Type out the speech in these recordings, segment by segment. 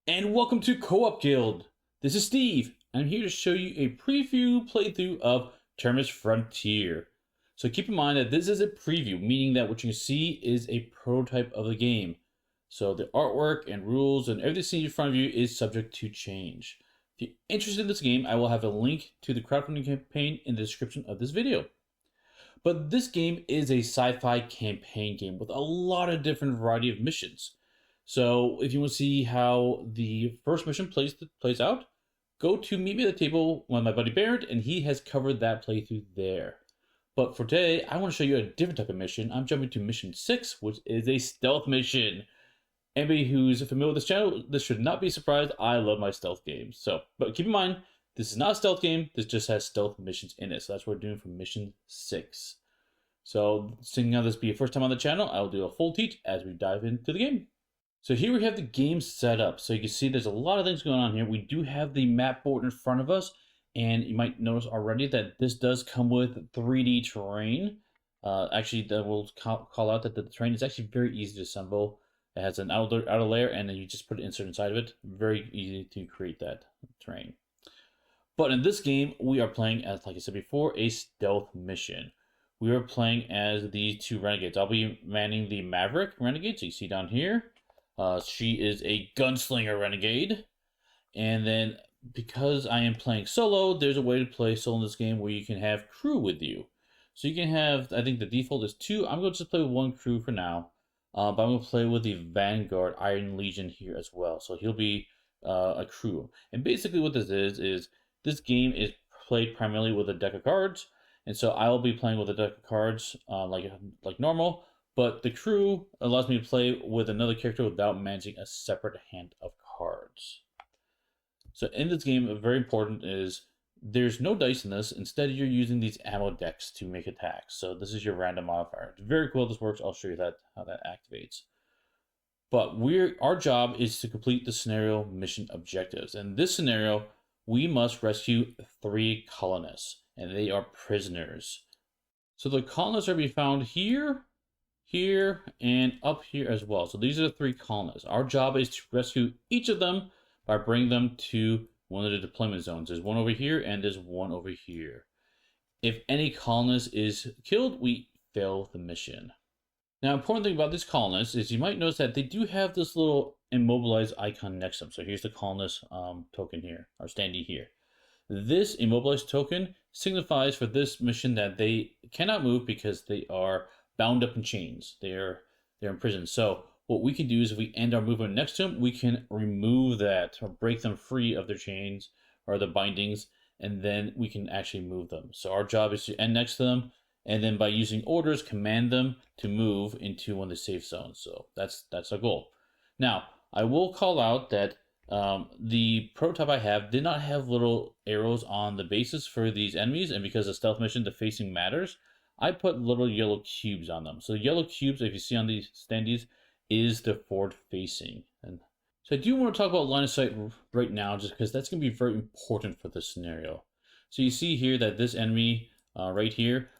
And welcome to Co-op Guild. This is Steve. I'm here to show you a preview playthrough of Terminus Frontier. So keep in mind that this is a preview, meaning that what you see is a prototype of the game. So the artwork and rules and everything seen in front of you is subject to change. If you're interested in this game, I will have a link to the crowdfunding campaign in the description of this video. But this game is a sci-fi campaign game with a lot of different variety of missions. So if you want to see how the first mission plays out, go to Meet Me at the Table with my buddy Barrett, and he has covered that playthrough there. But for today, I want to show you a different type of mission. I'm jumping to mission 6, which is a stealth mission. Anybody who's familiar with this channel, this should not be surprised. I love my stealth games. But keep in mind, this is not a stealth game. This just has stealth missions in it. So that's what we're doing for mission 6. So seeing how this be your first time on the channel, I will do a full teach as we dive into the game. So here we have the game set up. So you can see there's a lot of things going on here. We do have the map board in front of us. And you might notice already that this does come with 3D terrain. Actually, that will call out that the terrain is actually very easy to assemble. It has an outer layer, and then you just put an insert inside of it. Very easy to create that terrain. But in this game, we are playing as, like I said before, a stealth mission. We are playing as these two renegades. I'll be manning the Maverick renegade, so you see down here. She is a gunslinger renegade. And then because I am playing solo, there's a way to play solo in this game where you can have crew with you. So you can have, I think the default is 2. I'm going to just play with 1 crew for now. But I'm going to play with the Vanguard Iron Legion here as well. So he'll be a crew. And basically what this is this game is played primarily with a deck of cards. And so I will be playing with a deck of cards like normal. But the crew allows me to play with another character without managing a separate hand of cards. So in this game, very important is there's no dice in this. Instead, you're using these ammo decks to make attacks. So this is your random modifier. It's very cool this works. I'll show you how that activates. But our job is to complete the scenario mission objectives. In this scenario, we must rescue 3 colonists, and they are prisoners. So the colonists are to be found here, here, and up here as well. So these are the 3 colonists. Our job is to rescue each of them by bringing them to one of the deployment zones. There's one over here and there's one over here. If any colonist is killed, we fail the mission. Now, important thing about these colonists is you might notice that they do have this little immobilized icon next to them. So here's the colonist token here, or standee here. This immobilized token signifies for this mission that they cannot move because they are bound up in chains. They're in prison. So what we can do is if we end our movement next to them, we can remove that or break them free of their chains or the bindings, and then we can actually move them. So our job is to end next to them, and then by using orders, command them to move into one of the safe zones. So that's our goal. Now, I will call out that the prototype I have did not have little arrows on the bases for these enemies, and because of stealth mission, the facing matters. I put little yellow cubes on them. So the yellow cubes, if you see on these standees, is the forward facing. And so I do want to talk about line of sight right now, just because that's going to be very important for this scenario. So you see here that this enemy right here,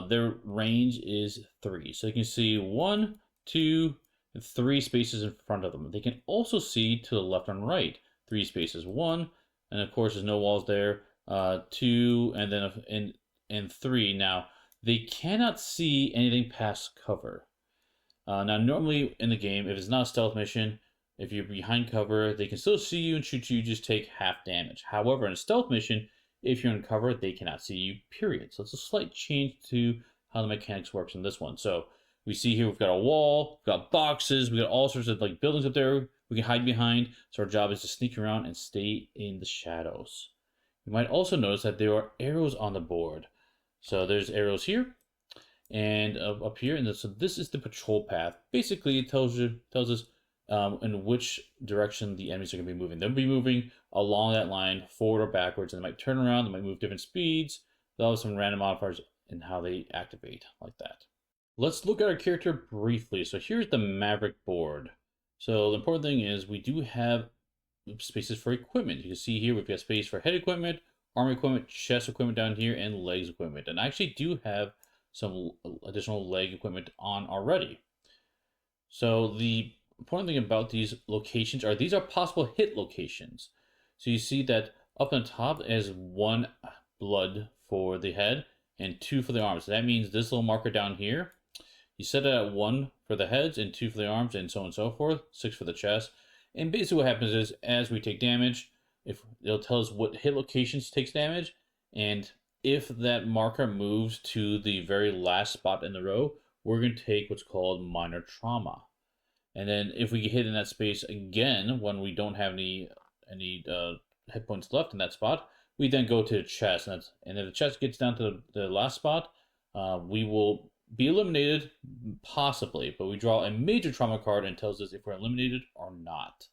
their range is 3. So you can see 1, 2, and 3 spaces in front of them. They can also see to the left and right 3 spaces. 1, and of course there's no walls there. 2, and then and 3. Now they cannot see anything past cover. Now, normally in the game, if it's not a stealth mission, if you're behind cover, they can still see you and shoot you, you just take half damage. However, in a stealth mission, if you're in cover, they cannot see you, period. So it's a slight change to how the mechanics works in this one. So we see here we've got a wall, we've got boxes, we've got all sorts of like buildings up there we can hide behind. So our job is to sneak around and stay in the shadows. You might also notice that there are arrows on the board. So there's arrows here and up here, and so this is the patrol path. Basically, it tells us in which direction the enemies are going to be moving. They'll be moving along that line, forward or backwards, and they might turn around. They might move different speeds. They'll have some random modifiers in how they activate like that. Let's look at our character briefly. So here's the Maverick board. So the important thing is we do have spaces for equipment. You can see here we've got space for head equipment, arm equipment, chest equipment down here, and legs equipment. And I actually do have some additional leg equipment on already. So the important thing about these locations are these are possible hit locations. So you see that up on top is 1 blood for the head and 2 for the arms. So that means this little marker down here, you set it at 1 for the heads and 2 for the arms and so on and so forth, 6 for the chest. And basically what happens is as we take damage, if it'll tell us what hit locations takes damage, and if that marker moves to the very last spot in the row, we're going to take what's called minor trauma. And then if we get hit in that space again, when we don't have any hit points left in that spot, we then go to the chest. And if the chest gets down to the last spot, we will be eliminated, possibly. But we draw a major trauma card and tells us if we're eliminated or not.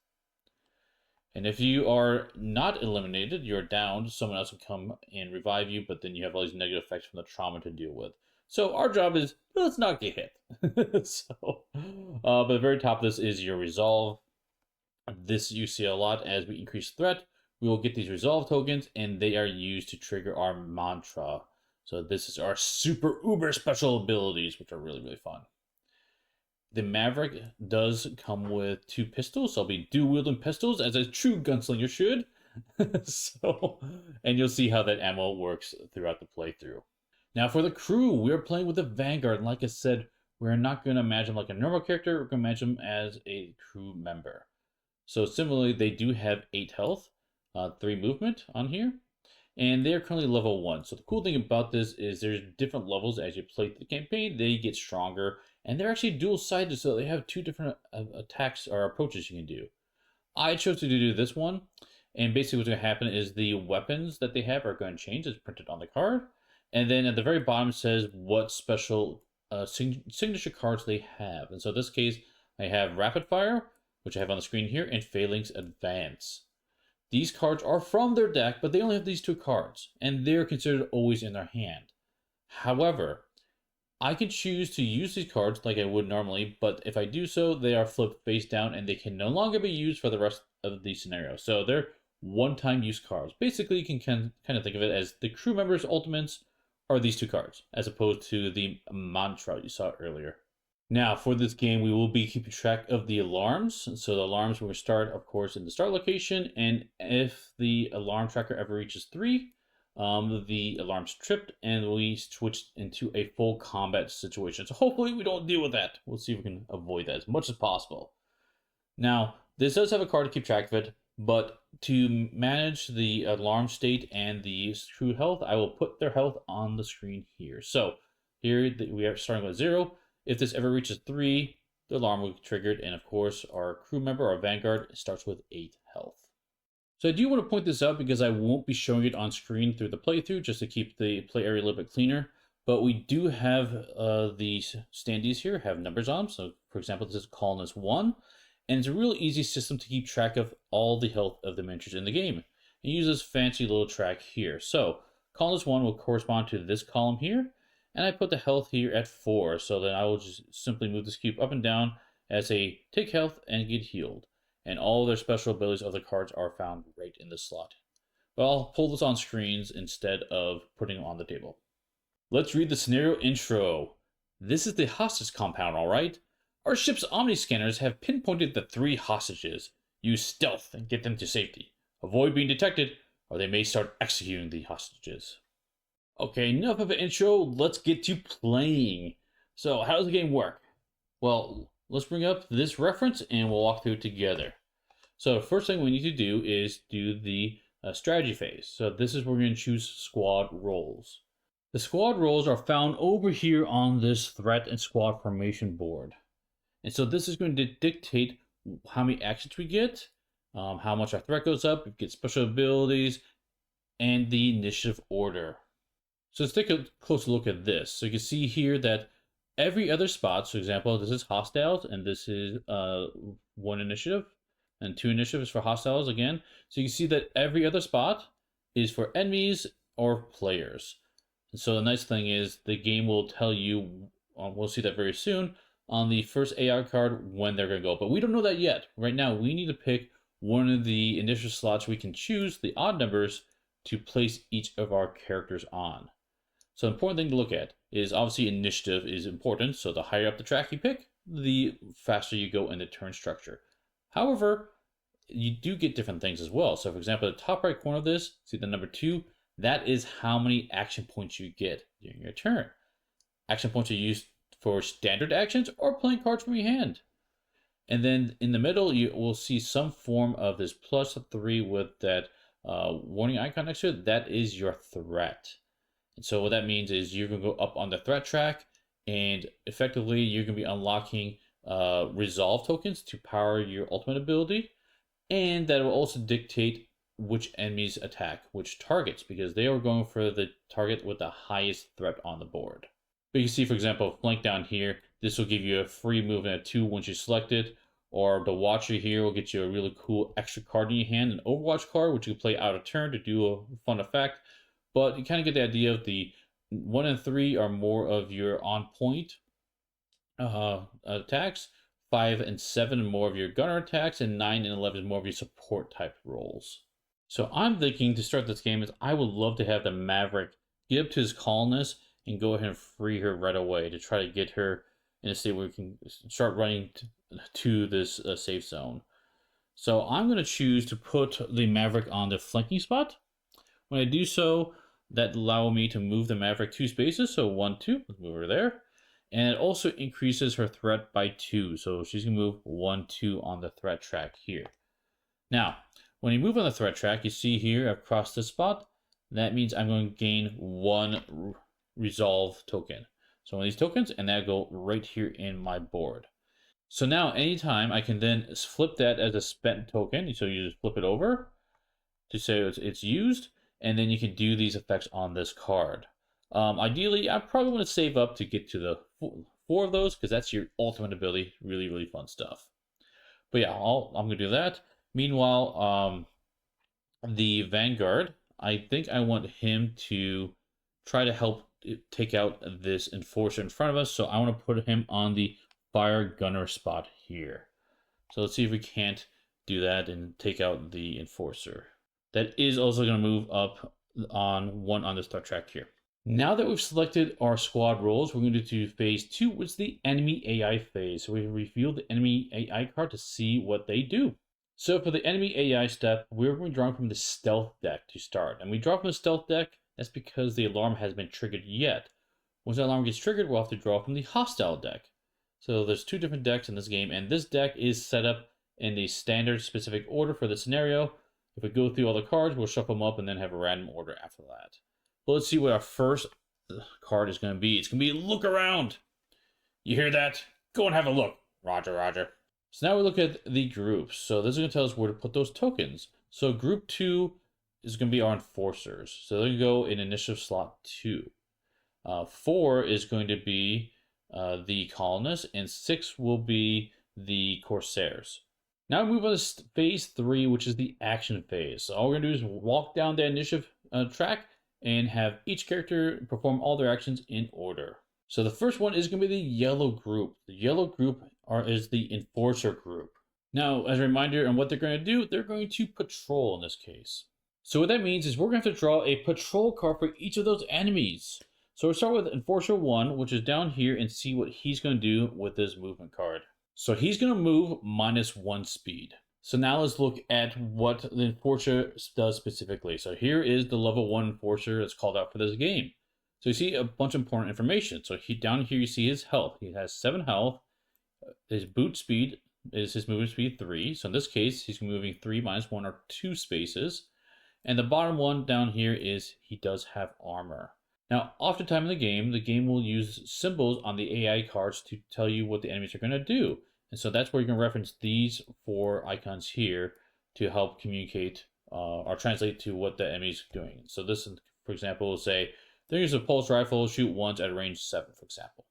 And if you are not eliminated, you're down, someone else will come and revive you, but then you have all these negative effects from the trauma to deal with. So our job is, let's not get hit. But the very top of this is your resolve. This you see a lot as we increase threat. We will get these resolve tokens, and they are used to trigger our mantra. So this is our super uber special abilities, which are really, really fun. The Maverick does come with 2 pistols, so I'll be dual-wielding pistols as a true gunslinger should. And you'll see how that ammo works throughout the playthrough. Now for the crew, we're playing with the Vanguard, and like I said, we're not going to imagine like a normal character, we're going to imagine them as a crew member. So similarly, they do have 8 health, 3 movement on here, and they're currently level 1. So the cool thing about this is there's different levels as you play through the campaign. They get stronger, and they're actually dual-sided, so they have 2 different attacks or approaches you can do. I chose to do this one, and basically what's going to happen is the weapons that they have are going to change as printed on the card, and then at the very bottom it says what special signature cards they have. And so in this case, I have Rapid Fire, which I have on the screen here, and Phalanx Advance. These cards are from their deck, but they only have these 2 cards, and they're considered always in their hand. However, I can choose to use these cards like I would normally, but if I do so, they are flipped face down, and they can no longer be used for the rest of the scenario. So they're one-time use cards. Basically, you can kind of think of it as the crew members' ultimates are these 2 cards, as opposed to the mantra you saw earlier. Now, for this game, we will be keeping track of the alarms. So the alarms will start, of course, in the start location. And if the alarm tracker ever reaches 3, the alarm's tripped and we switch into a full combat situation. So hopefully we don't deal with that. We'll see if we can avoid that as much as possible. Now, this does have a card to keep track of it, but to manage the alarm state and the crew health, I will put their health on the screen here. So here we are starting with 0. If this ever reaches 3, the alarm will be triggered, and of course, our crew member, our Vanguard, starts with 8 health. So I do want to point this out because I won't be showing it on screen through the playthrough, just to keep the play area a little bit cleaner. But we do have the standees here have numbers on them. So, for example, this is colonist 1, and it's a really easy system to keep track of all the health of the miniatures in the game. And use this fancy little track here. So, colonist 1 will correspond to this column here. And I put the health here at 4, so then I will just simply move this cube up and down as a take health and get healed. And all their special abilities of the cards are found right in this slot. But I'll pull this on screens instead of putting them on the table. Let's read the scenario intro. This is the hostage compound, alright? Our ship's omni-scanners have pinpointed the 3 hostages. Use stealth and get them to safety. Avoid being detected, or they may start executing the hostages. Okay, enough of an intro, let's get to playing. So, how does the game work? Well, let's bring up this reference and we'll walk through it together. So, the first thing we need to do is do the strategy phase. So, this is where we're going to choose squad roles. The squad roles are found over here on this threat and squad formation board. And so, this is going to dictate how many actions we get, how much our threat goes up, we get special abilities, and the initiative order. So let's take a closer look at this. So you can see here that every other spot, so example, this is hostiles, and this is 1 initiative, and 2 initiatives for hostiles again. So you can see that every other spot is for enemies or players. And so the nice thing is the game will tell you, we'll see that very soon, on the first AI card when they're going to go. But we don't know that yet. Right now, we need to pick one of the initiative slots we can choose, the odd numbers, to place each of our characters on. So the important thing to look at is obviously initiative is important. So the higher up the track you pick, the faster you go in the turn structure. However, you do get different things as well. So for example, the top right corner of this, see the number 2, that is how many action points you get during your turn. Action points are used for standard actions or playing cards from your hand. And then in the middle, you will see some form of this +3 with that warning icon next to it. That is your threat. And so what that means is you're going to go up on the threat track, and effectively you're going to be unlocking resolve tokens to power your ultimate ability. And that will also dictate which enemies attack which targets, because they are going for the target with the highest threat on the board. But you can see, for example, flank down here, this will give you a free movement at 2 once you select it. Or the Watcher here will get you a really cool extra card in your hand, an Overwatch card, which you can play out of turn to do a fun effect. But you kind of get the idea of the 1 and 3 are more of your on point attacks. 5 and 7 are more of your gunner attacks, and 9 and 11 is more of your support type roles. So I'm thinking to start this game is I would love to have the Maverick get up to his colonist and go ahead and free her right away to try to get her in a state where we can start running to this safe zone. So I'm going to choose to put the Maverick on the flanking spot. When I do so, that allows me to move the Maverick 2 spaces, so 1, 2, let's move her there. And it also increases her threat by 2, so she's going to move 1, 2 on the threat track here. Now, when you move on the threat track, you see here I've crossed this spot. That means I'm going to gain 1 resolve token. So one of these tokens, and that go right here in my board. So now anytime I can then flip that as a spent token, so you just flip it over to say it's used, and then you can do these effects on this card. Ideally, I probably want to save up to get to the 4 of those, because that's your ultimate ability. Really, really fun stuff. But yeah, I'm going to do that. Meanwhile, the Vanguard, I think I want him to try to help take out this Enforcer in front of us. So I want to put him on the Fire Gunner spot here. So let's see if we can't do that and take out the Enforcer. That is also going to move up on 1 on the start track here. Now that we've selected our squad roles, we're going to do phase 2, which is the enemy AI phase. So we reveal the enemy AI card to see what they do. So for the enemy AI step, we're going to draw from the stealth deck to start. And we draw from the stealth deck, that's because the alarm hasn't been triggered yet. Once the alarm gets triggered, we'll have to draw from the hostile deck. So there's 2 different decks in this game, and this deck is set up in the standard specific order for the scenario. If we go through all the cards, we'll shuffle them up and then have a random order after that. But let's see what our first card is going to be. It's going to be Look Around. You hear that? Go and have a look. Roger, roger. So now we look at the groups. So this is going to tell us where to put those tokens. So group 2 is going to be our Enforcers. So they're going to go in initiative slot 2. 4 is going to be the Colonists, and 6 will be the Corsairs. Now we move on to phase 3, which is the action phase. So all we're going to do is walk down the initiative track and have each character perform all their actions in order. So the first one is going to be the yellow group. The yellow group is the Enforcer group. Now, as a reminder on what they're going to do, they're going to patrol in this case. So what that means is we're going to have to draw a patrol card for each of those enemies. So we'll start with Enforcer 1, which is down here, and see what he's going to do with this movement card. So he's going to move -1 speed. So now let's look at what the Enforcer does specifically. So here is the level 1 Enforcer that's called out for this game. So you see a bunch of important information. So down here you see his health. He has 7 health. His boot speed is his movement speed 3. So in this case, he's moving 3 -1 or 2 spaces. And the bottom one down here is he does have armor. Now, oftentimes in the game will use symbols on the AI cards to tell you what the enemies are going to do. And so that's where you can reference these 4 icons here to help communicate or translate to what the enemy's doing. So this, for example, will say, they're using a pulse rifle, shoot once at range 7, for example.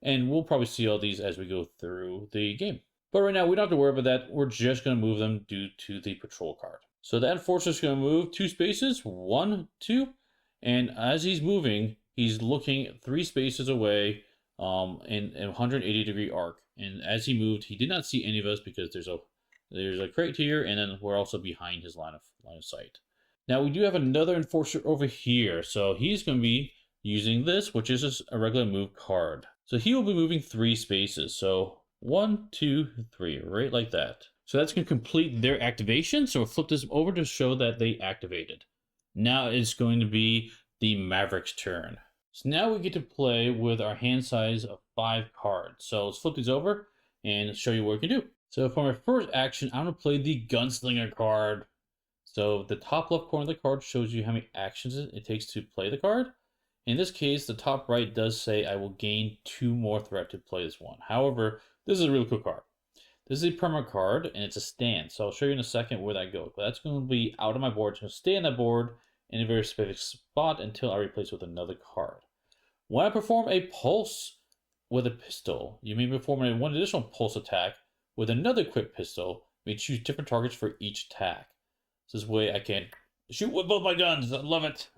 And we'll probably see all these as we go through the game. But right now, we don't have to worry about that. We're just going to move them due to the patrol card. So that Enforcer is going to move 2 spaces, 1, 2. And as he's moving, he's looking 3 spaces away in a 180-degree arc. And as he moved, he did not see any of us because there's a crate here, and then we're also behind his line of sight. Now we do have another Enforcer over here, so he's going to be using this, which is just a regular move card. So he will be moving 3 spaces. So 1, 2, 3, right like that. So that's going to complete their activation. So we'll flip this over to show that they activated. Now it's going to be the Maverick's turn. So now we get to play with our hand size of 5 cards. So let's flip these over and show you what we can do. So for my first action, I'm going to play the Gunslinger card. So the top left corner of the card shows you how many actions it takes to play the card. In this case, the top right does say I will gain 2 more threat to play this one. However, this is a really cool card. This is a permanent card, and it's a stand. So I'll show you in a second where that goes. But that's going to be out of my board. It's going to stay on that board in a very specific spot until I replace it with another card. When I perform a pulse with a pistol, you may perform one additional pulse attack with another equipped pistol. You may choose different targets for each attack. So this way I can shoot with both my guns. I love it.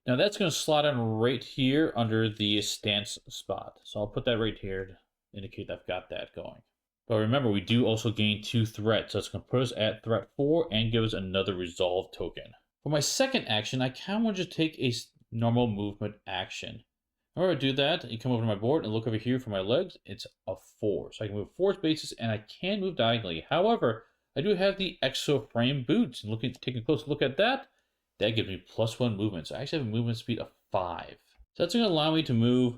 Now that's going to slot in right here under the stance spot. So I'll put that right here to indicate I've got that going. But remember, we do also gain 2 threats. So it's going to put us at threat 4 and give us another resolve token. For my second action, I kind of want to just take a normal movement action. In order to do that, you come over to my board and look over here for my legs. It's a 4. So I can move 4 spaces and I can move diagonally. However, I do have the exo frame boots. And taking a close look at that, that gives me +1 movement. So I actually have a movement speed of 5. So that's going to allow me to move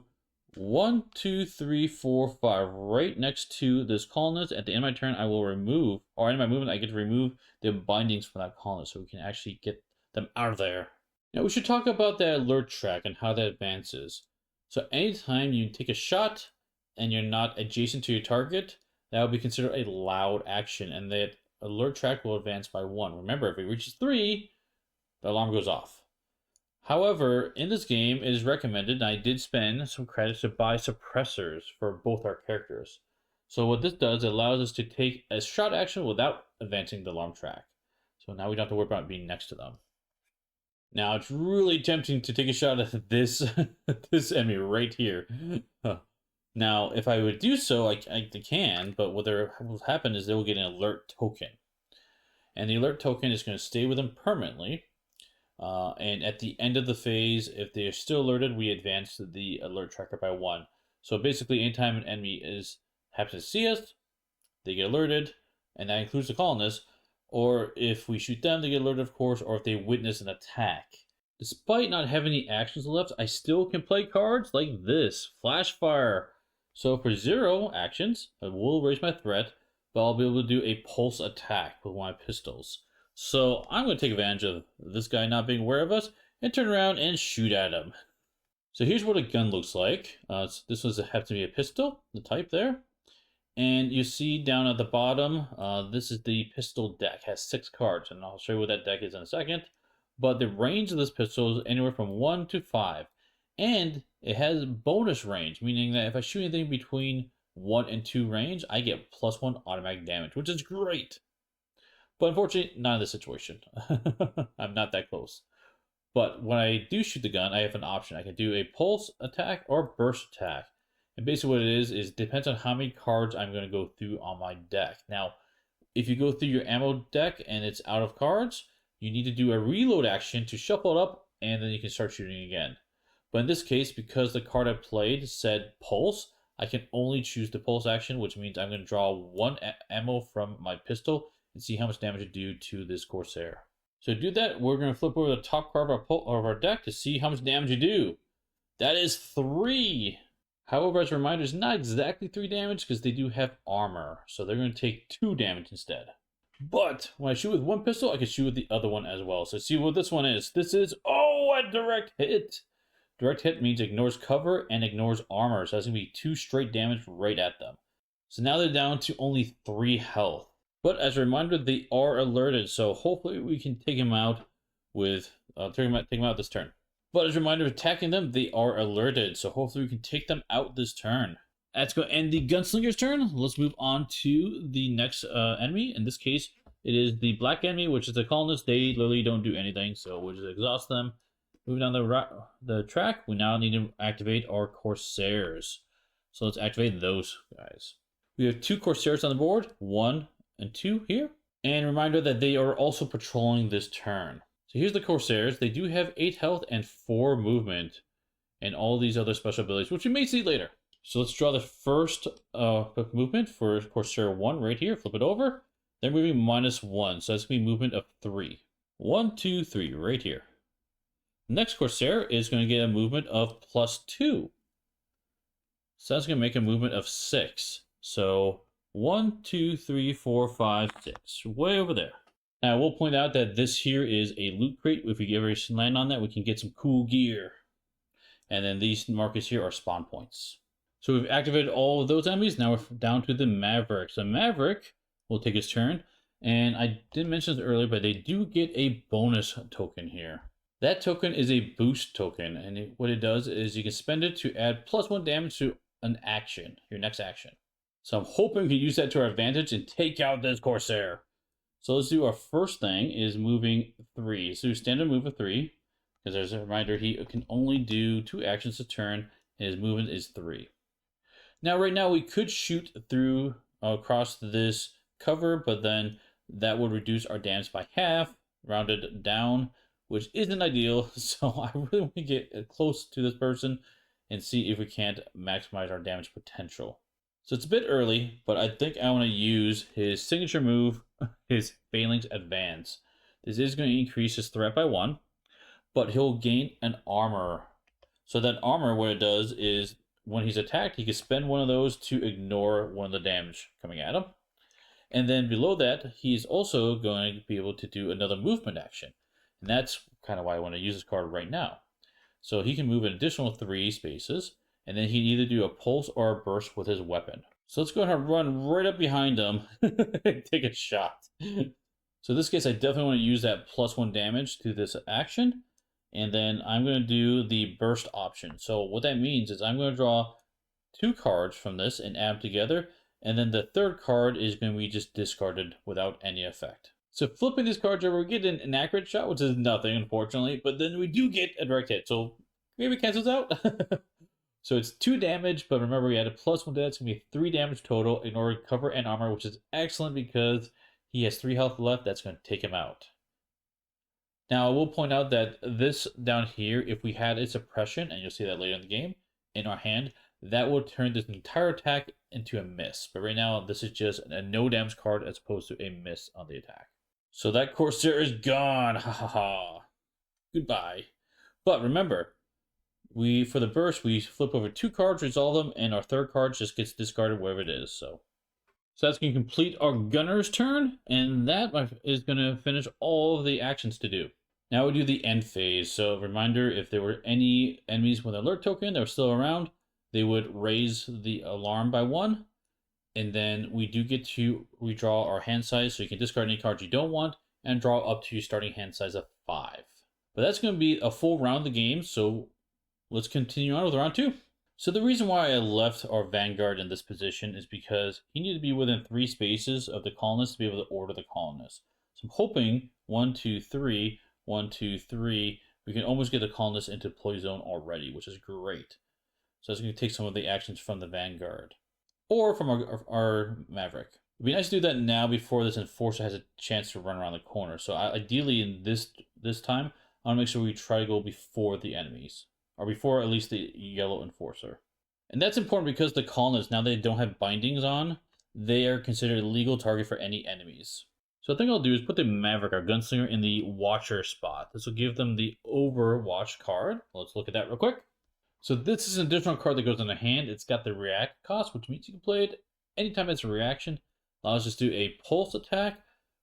1, 2, 3, 4, 5 right next to this colonist. At the end of my turn, I will remove, or in my movement, I get to remove the bindings from that colonist so we can actually get them out of there. Now we should talk about that alert track and how that advances. So anytime you take a shot and you're not adjacent to your target, that will be considered a loud action, and that alert track will advance by 1. Remember, if it reaches 3, the alarm goes off. However, in this game, it is recommended, and I did spend some credits to buy suppressors for both our characters. So what this does, it allows us to take a shot action without advancing the alarm track. So now we don't have to worry about being next to them. Now, it's really tempting to take a shot at this, this enemy right here. Now, if I would do so, I can, but what will happen is they will get an alert token. And the alert token is going to stay with them permanently. And at the end of the phase, if they are still alerted, we advance the alert tracker by 1. So basically, anytime an enemy happens to see us, they get alerted, and that includes the colonists. Or if we shoot them, they get alerted, of course, or if they witness an attack. Despite not having any actions left, I still can play cards like this, Flash Fire. So for 0 actions, I will raise my threat, but I'll be able to do a pulse attack with one of my pistols. So I'm going to take advantage of this guy not being aware of us and turn around and shoot at him. So here's what a gun looks like. This happens to be a pistol, the type there. And you see down at the bottom, this is the pistol deck. It has 6 cards, and I'll show you what that deck is in a second. But the range of this pistol is anywhere from 1 to 5. And it has bonus range, meaning that if I shoot anything between 1 and 2 range, I get +1 automatic damage, which is great. But unfortunately, not in this situation. I'm not that close. But when I do shoot the gun, I have an option. I can do a pulse attack or burst attack. And basically what it is depends on how many cards I'm going to go through on my deck. Now, if you go through your ammo deck and it's out of cards, you need to do a reload action to shuffle it up, and then you can start shooting again. But in this case, because the card I played said pulse, I can only choose the pulse action, which means I'm going to draw 1 ammo from my pistol and see how much damage I do to this Corsair. So to do that, we're going to flip over the top card of our deck to see how much damage you do. That is 3. However, as a reminder, it's not exactly 3 damage because they do have armor. So they're going to take 2 damage instead. But when I shoot with one pistol, I can shoot with the other one as well. So see what this one is. This is, a direct hit. Direct hit means ignores cover and ignores armor. So that's going to be 2 straight damage right at them. So now they're down to only 3 health. But as a reminder, they are alerted. So hopefully we can take them out with, take them out this turn. But as a reminder, attacking them, they are alerted. So hopefully we can take them out this turn. That's going to end the Gunslinger's turn. Let's move on to the next enemy. In this case, it is the black enemy, which is the colonists. They literally don't do anything, so we'll just exhaust them. Moving down the track, we now need to activate our Corsairs. So let's activate those guys. We have 2 Corsairs on the board, 1 and 2 here. And reminder that they are also patrolling this turn. So here's the Corsairs. They do have 8 health and 4 movement, and all these other special abilities, which we may see later. So let's draw the first movement for Corsair 1 right here. Flip it over. They're moving -1, so that's going to be movement of 3. 1, 2, 3, right here. Next Corsair is going to get a movement of +2. So that's going to make a movement of 6. So 1, 2, 3, 4, 5, 6. Way over there. Now, I will point out that this here is a loot crate. If we ever land on that, we can get some cool gear. And then these markers here are spawn points. So we've activated all of those enemies. Now we're down to the Maverick. So Maverick will take his turn. And I didn't mention this earlier, but they do get a bonus token here. That token is a boost token. And what it does is you can spend it to add +1 damage to an action, your next action. So I'm hoping we can use that to our advantage and take out this Corsair. So let's do our first thing is moving 3. So standard move of 3. Because there's a reminder, he can only do 2 actions a turn. And his movement is 3. Now, right now, we could shoot through across this cover, but then that would reduce our damage by half, rounded down, which isn't ideal. So I really want to get close to this person and see if we can't maximize our damage potential. So it's a bit early, but I think I want to use his signature move, his Phalanx Advance. This is going to increase his threat by 1, but he'll gain an armor. So that armor, what it does is when he's attacked, he can spend one of those to ignore one of the damage coming at him. And then below that, he's also going to be able to do another movement action. And that's kind of why I want to use this card right now. So he can move an additional 3 spaces, and then he can either do a pulse or a burst with his weapon. So let's go ahead and run right up behind him and take a shot. So in this case, I definitely want to use that +1 damage to this action. And then I'm going to do the burst option. So what that means is I'm going to draw 2 cards from this and add them together. And then the third card is going to be just discarded without any effect. So flipping these cards over, we get an inaccurate shot, which is nothing, unfortunately. But then we do get a direct hit. So maybe it cancels out. So it's 2 damage. But remember, we added +1 to that. It's going to be 3 damage total in order to cover and armor, which is excellent because he has 3 health left. That's going to take him out. Now, I will point out that this down here, if we had a suppression, and you'll see that later in the game, in our hand, that will turn this entire attack into a miss. But right now, this is just a no damage card as opposed to a miss on the attack. So that Corsair is gone. Ha ha ha. Goodbye. But remember, for the burst, we flip over 2 cards, resolve them, and our third card just gets discarded wherever it is. So that's going to complete our gunner's turn, and that is going to finish all of the actions to do. Now we do the end phase. So reminder, if there were any enemies with an alert token that were still around, they would raise the alarm by 1. And then we do get to redraw our hand size, so you can discard any cards you don't want and draw up to your starting hand size of 5. But that's going to be a full round of the game, so let's continue on with round 2. So the reason why I left our Vanguard in this position is because he needed to be within 3 spaces of the colonists to be able to order the colonists. So I'm hoping 1, 2, 3, 1, 2, 3, we can almost get the colonists into deploy zone already, which is great. So that's going to take some of the actions from the Vanguard. Or from our Maverick. It'd be nice to do that now before this Enforcer has a chance to run around the corner. So ideally in this time, I want to make sure we try to go before the enemies. Or before at least the yellow Enforcer. And that's important because the colonists, now they don't have bindings on, they are considered a legal target for any enemies. So I think I'll do is put the Maverick, our gunslinger, in the Watcher spot. This will give them the Overwatch card. Let's look at that real quick. So this is an additional card that goes in the hand. It's got the react cost, which means you can play it anytime it's a reaction. Allows us to do a pulse attack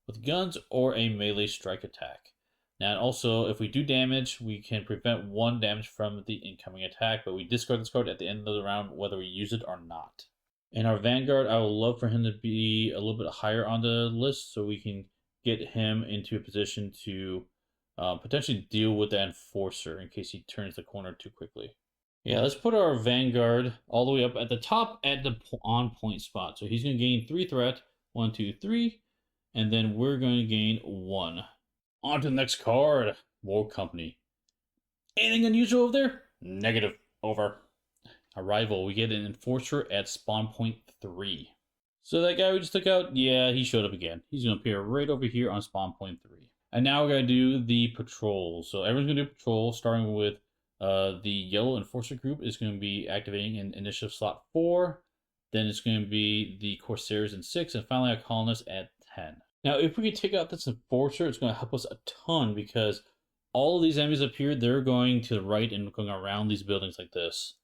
with guns or a melee strike attack. Now, also, if we do damage, we can prevent 1 damage from the incoming attack, but we discard this card at the end of the round, whether we use it or not. In our Vanguard, I would love for him to be a little bit higher on the list, so we can get him into a position to potentially deal with the Enforcer in case he turns the corner too quickly. Yeah, let's put our Vanguard all the way up at the top at the on-point spot. So he's going to gain 3 threat, 1, 2, 3, and then we're going to gain 1. On to the next card. War Company. Anything unusual over there? Negative. Over. Arrival. We get an Enforcer at spawn point 3. So that guy we just took out, yeah, he showed up again. He's going to appear right over here on spawn point 3. And now we're going to do the patrol. So everyone's going to do patrol, starting with The yellow enforcer group is going to be activating in initiative slot 4. Then it's going to be the Corsairs in 6, and finally a colonist at 10. Now, if we can take out this enforcer, it's going to help us a ton because all of these enemies up here, they're going to the right and going around these buildings like this.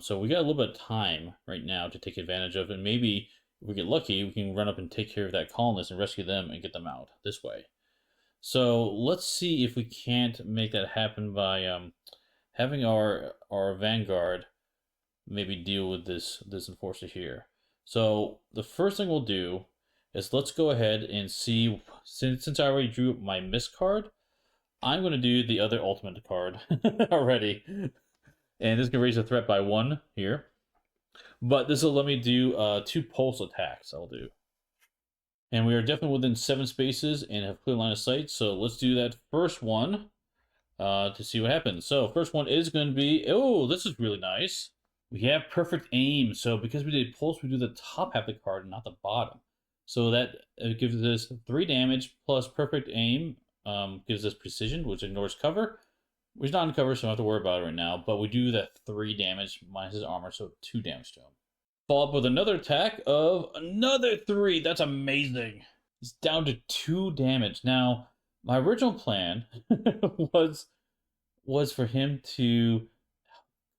So we got a little bit of time right now to take advantage of, and maybe if we get lucky, we can run up and take care of that colonist and rescue them and get them out this way. So let's see if we can't make that happen by having our vanguard maybe deal with this enforcer here. So the first thing we'll do is let's go ahead and see, since I already drew my miss card, I'm going to do the other ultimate card already. And this can raise the threat by 1 here. But this will let me do 2 pulse attacks I'll do. And we are definitely within 7 spaces and have clear line of sight. So let's do that first one to see what happens. So first one is going to be, oh, this is really nice. We have perfect aim. So because we did pulse, we do the top half of the card and not the bottom. So that gives us 3 damage plus perfect aim gives us precision, which ignores cover. He's not in cover, so I don't have to worry about it right now. But we do that 3 damage minus his armor, so 2 damage to him. Follow up with another attack of another 3. That's amazing. He's down to 2 damage. Now, my original plan was for him to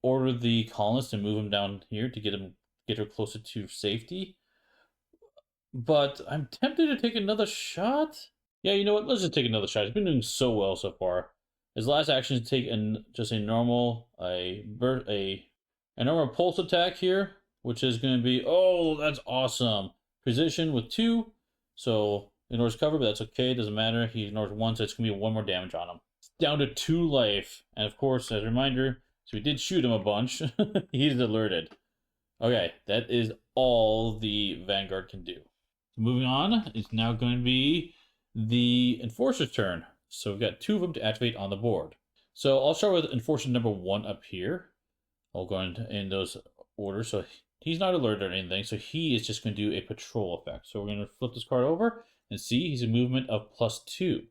order the colonist and move him down here to get her closer to safety. But I'm tempted to take another shot. Yeah, you know what? Let's just take another shot. He's been doing so well so far. His last action is to take just a normal normal pulse attack here, which is going to be, oh, that's awesome. Precision with 2, so ignores cover, but that's okay. It doesn't matter. He ignores 1, so it's going to be 1 more damage on him. It's down to 2 life, and of course, as a reminder, so we did shoot him a bunch. He's alerted. Okay, that is all the Vanguard can do. So moving on, it's now going to be the Enforcer's turn. So we've got 2 of them to activate on the board. So I'll start with Enforcer number 1 up here. I'll go in those orders. So he's not alerted or anything, so he is just going to do a patrol effect. So we're going to flip this card over and see he's a movement of +2.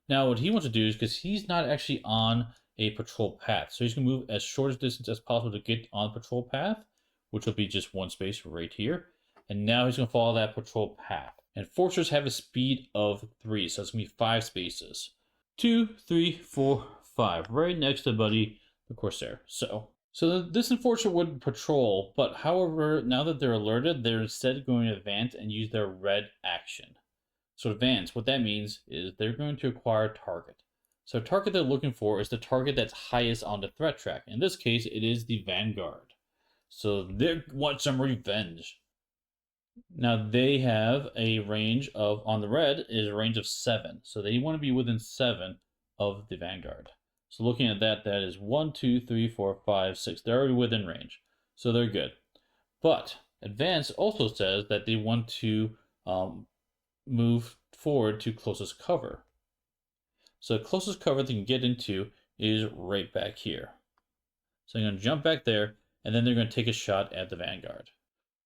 Now what he wants to do is, because he's not actually on a patrol path, so he's going to move as short a distance as possible to get on the patrol path, which will be just 1 space right here. And now he's going to follow that patrol path. Enforcers have a speed of 3, so it's going to be 5 spaces. 2, 3, 4, 5, right next to Buddy the Corsair. So this Enforcer would patrol, but however, now that they're alerted, they're instead going to advance and use their red action. So advance, what that means is they're going to acquire a target. So the target they're looking for is the target that's highest on the threat track. In this case, it is the Vanguard. So they want some revenge. Now they have a range of, on the red, is a range of 7. So they want to be within 7 of the Vanguard. So looking at that, that is 1, 2, 3, 4, 5, 6. They're already within range. So they're good. But advance also says that they want to move forward to closest cover. So the closest cover they can get into is right back here. So I'm going to jump back there, and then they're going to take a shot at the Vanguard.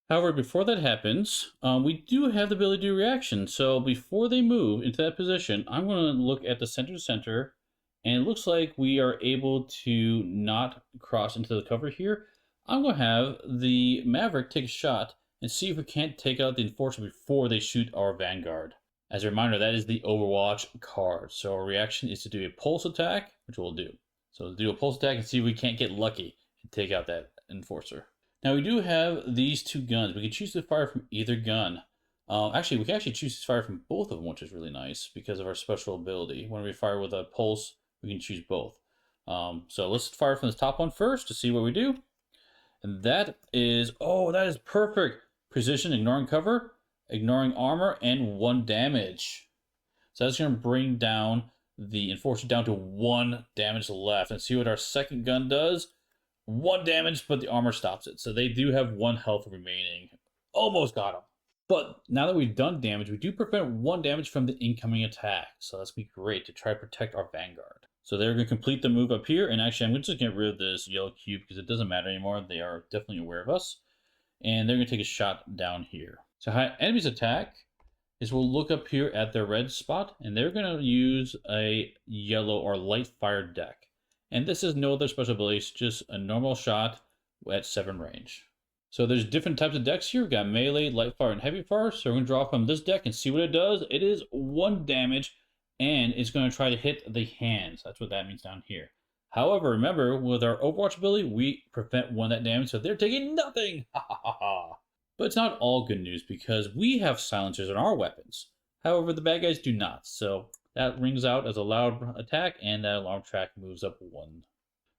However, before that happens, we do have the ability to do reaction. So before they move into that position, I'm going to look at the center to center, and it looks like we are able to not cross into the cover here. I'm going to have the Maverick take a shot and see if we can't take out the Enforcer before they shoot our Vanguard. As a reminder, that is the Overwatch card. So our reaction is to do a pulse attack, which we'll do. So we'll do a pulse attack and see if we can't get lucky and take out that Enforcer. Now we do have these 2 guns. We can choose to fire from either gun. Actually, we can actually choose to fire from both of them, which is really nice because of our special ability. When we fire with a pulse, we can choose both. So let's fire from the top one first to see what we do. And that is, oh, that is perfect. Precision, ignoring cover, ignoring armor, and 1 damage. So that's going to bring down the Enforcer down to 1 damage left. And see what our second gun does. 1 damage, but the armor stops it. So they do have 1 health remaining. Almost got him. But now that we've done damage, we do prevent 1 damage from the incoming attack. So that's going to be great to try to protect our Vanguard. So they're going to complete the move up here. And actually, I'm going to just get rid of this yellow cube because it doesn't matter anymore. They are definitely aware of us. And they're going to take a shot down here. So how enemies attack is we'll look up here at their red spot. And they're going to use a yellow or light fire deck. And this is no other special ability, just a normal shot at 7 range. So there's different types of decks here. We've got melee, light fire, and heavy fire. So we're going to draw from this deck and see what it does. It is 1 damage, and it's going to try to hit the hands. That's what that means down here. However, remember, with our Overwatch ability, we prevent 1 that damage, so they're taking nothing. Ha ha ha ha. But it's not all good news, because we have silencers on our weapons. However, the bad guys do not. So that rings out as a loud attack, and that alarm track moves up 1.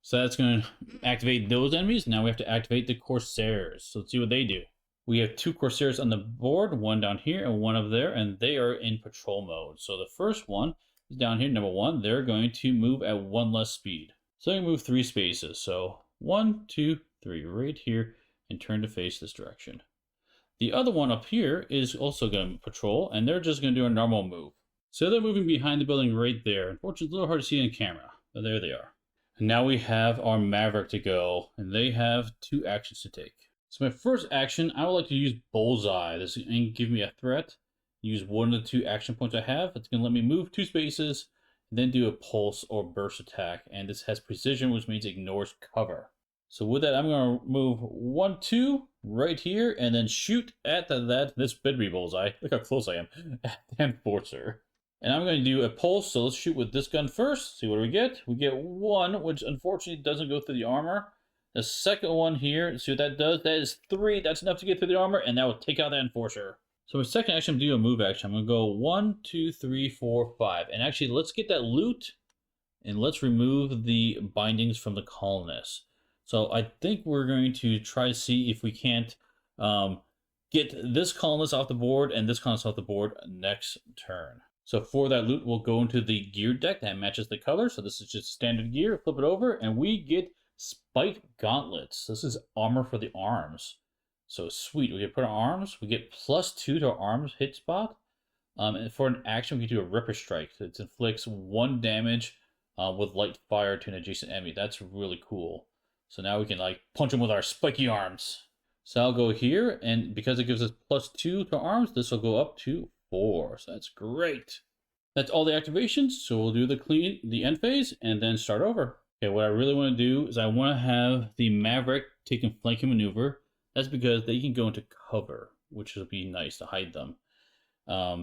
So that's going to activate those enemies. Now we have to activate the Corsairs. So let's see what they do. We have 2 Corsairs on the board, 1 down here and 1 up there, and they are in patrol mode. So the first one is down here, number 1. They're going to move at 1 less speed. So they move 3 spaces. So 1, 2, 3, right here, and turn to face this direction. The other one up here is also going to patrol, and they're just going to do a normal move. So they're moving behind the building right there. Unfortunately, it's a little hard to see on camera, but there they are. And now we have our Maverick to go, and they have 2 actions to take. So my first action, I would like to use Bullseye. This is going to give me a threat. Use 1 of the 2 action points I have. It's going to let me move 2 spaces, and then do a pulse or burst attack. And this has precision, which means it ignores cover. So with that, I'm going to move 1, 2 right here, and then shoot at this better be Bullseye. Look how close I am. At the Enforcer. And I'm going to do a pulse, so let's shoot with this gun first. See what we get. We get 1, which unfortunately doesn't go through the armor. The second one here, see what that does? That is 3. That's enough to get through the armor, and that will take out the Enforcer. So my second action, I'm going to do a move action. I'm going to go 1, 2, 3, 4, 5. And actually, let's get that loot, and let's remove the bindings from the colonists. So I think we're going to try to see if we can't get this colonist off the board and this colonist off the board next turn. So for that loot, we'll go into the gear deck that matches the color. So this is just standard gear. Flip it over, and we get Spiked Gauntlets. This is armor for the arms. So sweet. We can put our arms. We get +2 to our arms hit spot. And for an action, we can do a Ripper Strike. It inflicts 1 damage with light fire to an adjacent enemy. That's really cool. So now we can like punch them with our spiky arms. So I'll go here, and because it gives us +2 to arms, this will go up to 4. So that's great. That's all the activations. So we'll do the end phase and then start over. Okay, what I really want to do is I want to have the Maverick taking flanking maneuver. That's because they can go into cover, which will be nice to hide them.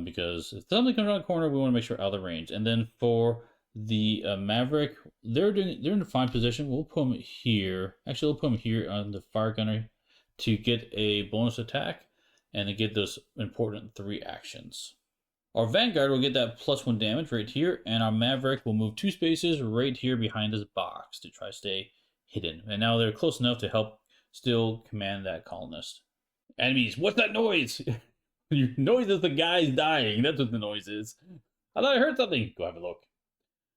Because if somebody comes around the corner, we want to make sure out of the range. And then for the Maverick, they're in a fine position. We'll put them here. Actually, we'll put them here on the fire gunner to get a bonus attack and to get those important 3 actions. Our Vanguard will get that +1 damage right here, and our Maverick will move 2 spaces right here behind this box to try to stay hidden. And now they're close enough to help still command that colonist. Enemies, what's that noise? Your noise is the guys dying. That's what the noise is. I thought I heard something. Go have a look.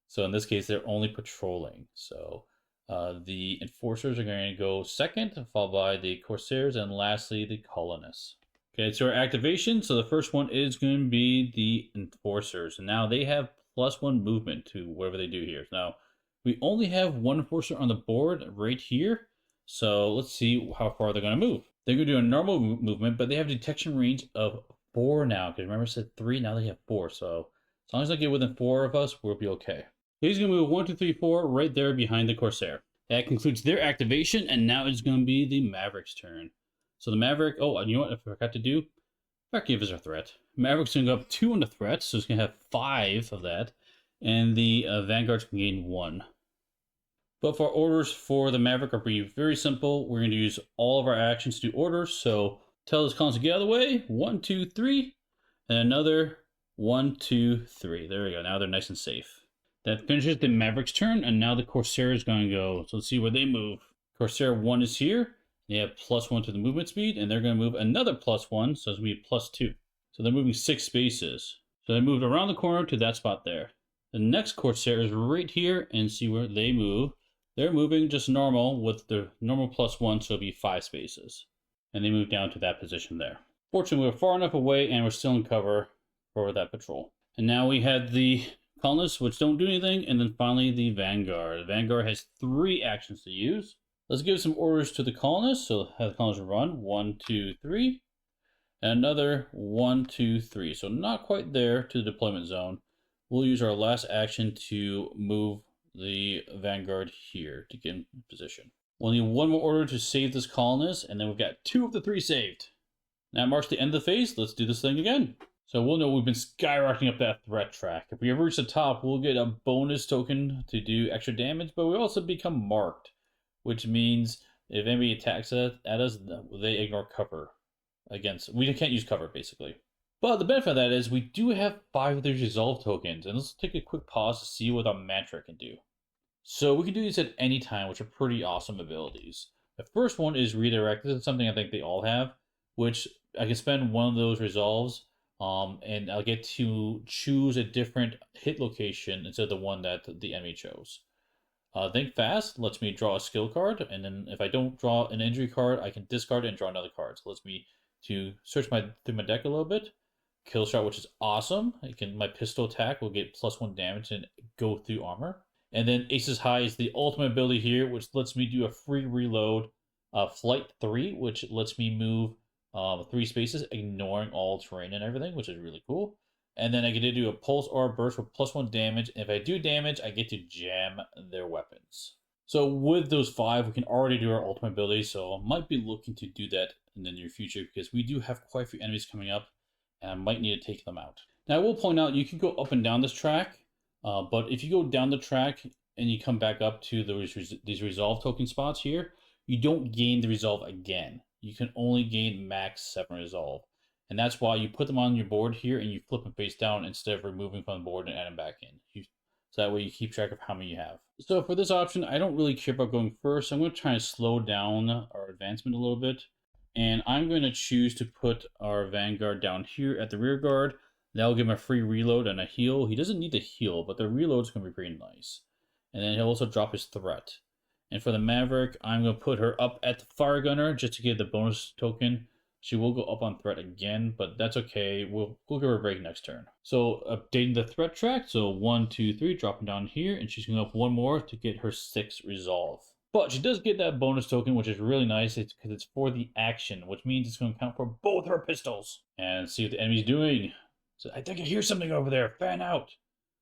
So in this case, they're only patrolling. So the Enforcers are going to go second, followed by the Corsairs, and lastly, the Colonists. Okay, so our activation. So the first one is going to be the Enforcers. And now they have +1 movement to whatever they do here. Now, we only have 1 Enforcer on the board right here. So let's see how far they're going to move. They're going to do a normal movement, but they have a detection range of 4 now. Because remember I said 3, now they have 4. So as long as they get within 4 of us, we'll be okay. He's going to move 1, 2, 3, 4 right there behind the Corsair. That concludes their activation, and now it's going to be the Maverick's turn. So the Maverick, oh, you know what I forgot to do? Back give us our threat. Maverick's going to go up 2 on the threat, so it's going to have 5 of that. And the Vanguard's going to gain 1. But for orders for the Maverick are pretty very simple. We're going to use all of our actions to do orders. So tell this column to get out of the way. 1, 2, 3. And another 1, 2, 3. There we go. Now they're nice and safe. That finishes the Maverick's turn. And now the Corsair is going to go. So let's see where they move. Corsair 1 is here. They have +1 to the movement speed. And they're going to move another +1. So it's going to be +2. So they're moving 6 spaces. So they moved around the corner to that spot there. The next Corsair is right here. And see where they move. They're moving just normal with the normal +1, so it'll be 5 spaces. And they move down to that position there. Fortunately, we're far enough away and we're still in cover for that patrol. And now we have the colonists, which don't do anything, and then finally the Vanguard. The Vanguard has 3 actions to use. Let's give some orders to the colonists. So have the colonists run 1, 2, 3. And another 1, 2, 3. So not quite there to the deployment zone. We'll use our last action to move the Vanguard here to get in position. We'll need one more order to save this colonist, and then we've got 2 of the 3 saved. Now marks the end of the phase. Let's do this thing again. So we'll know we've been skyrocketing up that threat track. If we ever reach the top, we'll get a bonus token to do extra damage, but we also become marked, which means if enemy attacks at us, they ignore cover. We can't use cover, basically. But the benefit of that is we do have 5 of these resolve tokens, and let's take a quick pause to see what our mantra can do. So we can do these at any time, which are pretty awesome abilities. The first one is redirect. This is something I think they all have, which I can spend one of those resolves, and I'll get to choose a different hit location instead of the one that the enemy chose. Think Fast lets me draw a skill card, and then if I don't draw an injury card, I can discard it and draw another card. So it lets me to search through my deck a little bit. Kill Shot, which is awesome. My pistol attack will get +1 damage and go through armor. And then Ace's High is the ultimate ability here, which lets me do a free reload. Flight 3, which lets me move 3 spaces, ignoring all terrain and everything, which is really cool. And then I get to do a Pulse Aura Burst with +1 damage. And if I do damage, I get to jam their weapons. So with those 5, we can already do our ultimate ability. So I might be looking to do that in the near future because we do have quite a few enemies coming up, and I might need to take them out. Now I will point out, you can go up and down this track, but if you go down the track and you come back up to these resolve token spots here, you don't gain the resolve again. You can only gain max 7 resolve. And that's why you put them on your board here and you flip them face down instead of removing from the board and add them back in. So that way you keep track of how many you have. So for this option, I don't really care about going first. I'm going to try and slow down our advancement a little bit. And I'm going to choose to put our Vanguard down here at the rear guard. That'll give him a free reload and a heal. He doesn't need the heal, but the reload is going to be pretty nice. And then he'll also drop his threat. And for the Maverick, I'm going to put her up at the Fire Gunner just to get the bonus token. She will go up on threat again, but that's okay. We'll give her a break next turn. So updating the threat track. So 1, 2, 3, dropping down here, and she's going to up 1 more to get her 6 resolve. But she does get that bonus token, which is really nice because it's for the action, which means it's going to count for both her pistols. And see what the enemy's doing. So I think I hear something over there. Fan out.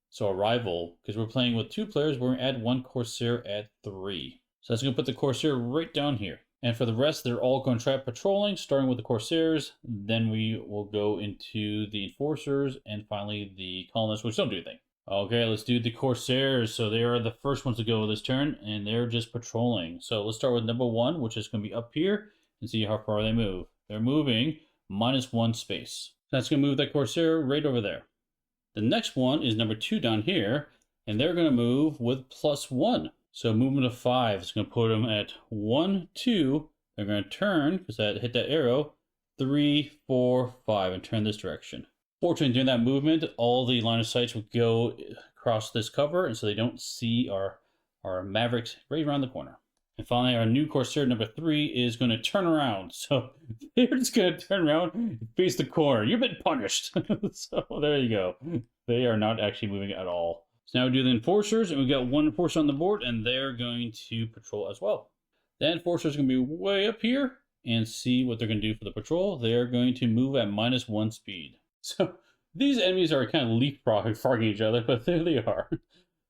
So Arrival, because we're playing with 2 players, we're going to add 1 Corsair at 3. So that's going to put the Corsair right down here. And for the rest, they're all going to try patrolling, starting with the Corsairs. Then we will go into the Enforcers, and finally the Colonists, which don't do anything. Okay, let's do the Corsairs. So they are the first ones to go this turn, and they're just patrolling. So let's start with number 1, which is going to be up here, and see how far they move. They're moving -1 space. That's going to move that Corsair right over there. The next one is number 2 down here, and they're going to move with +1. So movement of 5 is going to put them at 1, 2. They're going to turn, because that hit that arrow, 3, 4, 5, and turn this direction. Fortunately, during that movement, all the line of sights will go across this cover, and so they don't see our Mavericks right around the corner. And finally, our new Corsair number 3 is going to turn around. So they're just going to turn around and face the corner. You've been punished. So there you go. They are not actually moving at all. So now we do the Enforcers, and we've got 1 Enforcer on the board, and they're going to patrol as well. The Enforcer is going to be way up here, and see what they're going to do for the patrol. They're going to move at -1 speed. So these enemies are kind of leapfrogging each other, but there they are.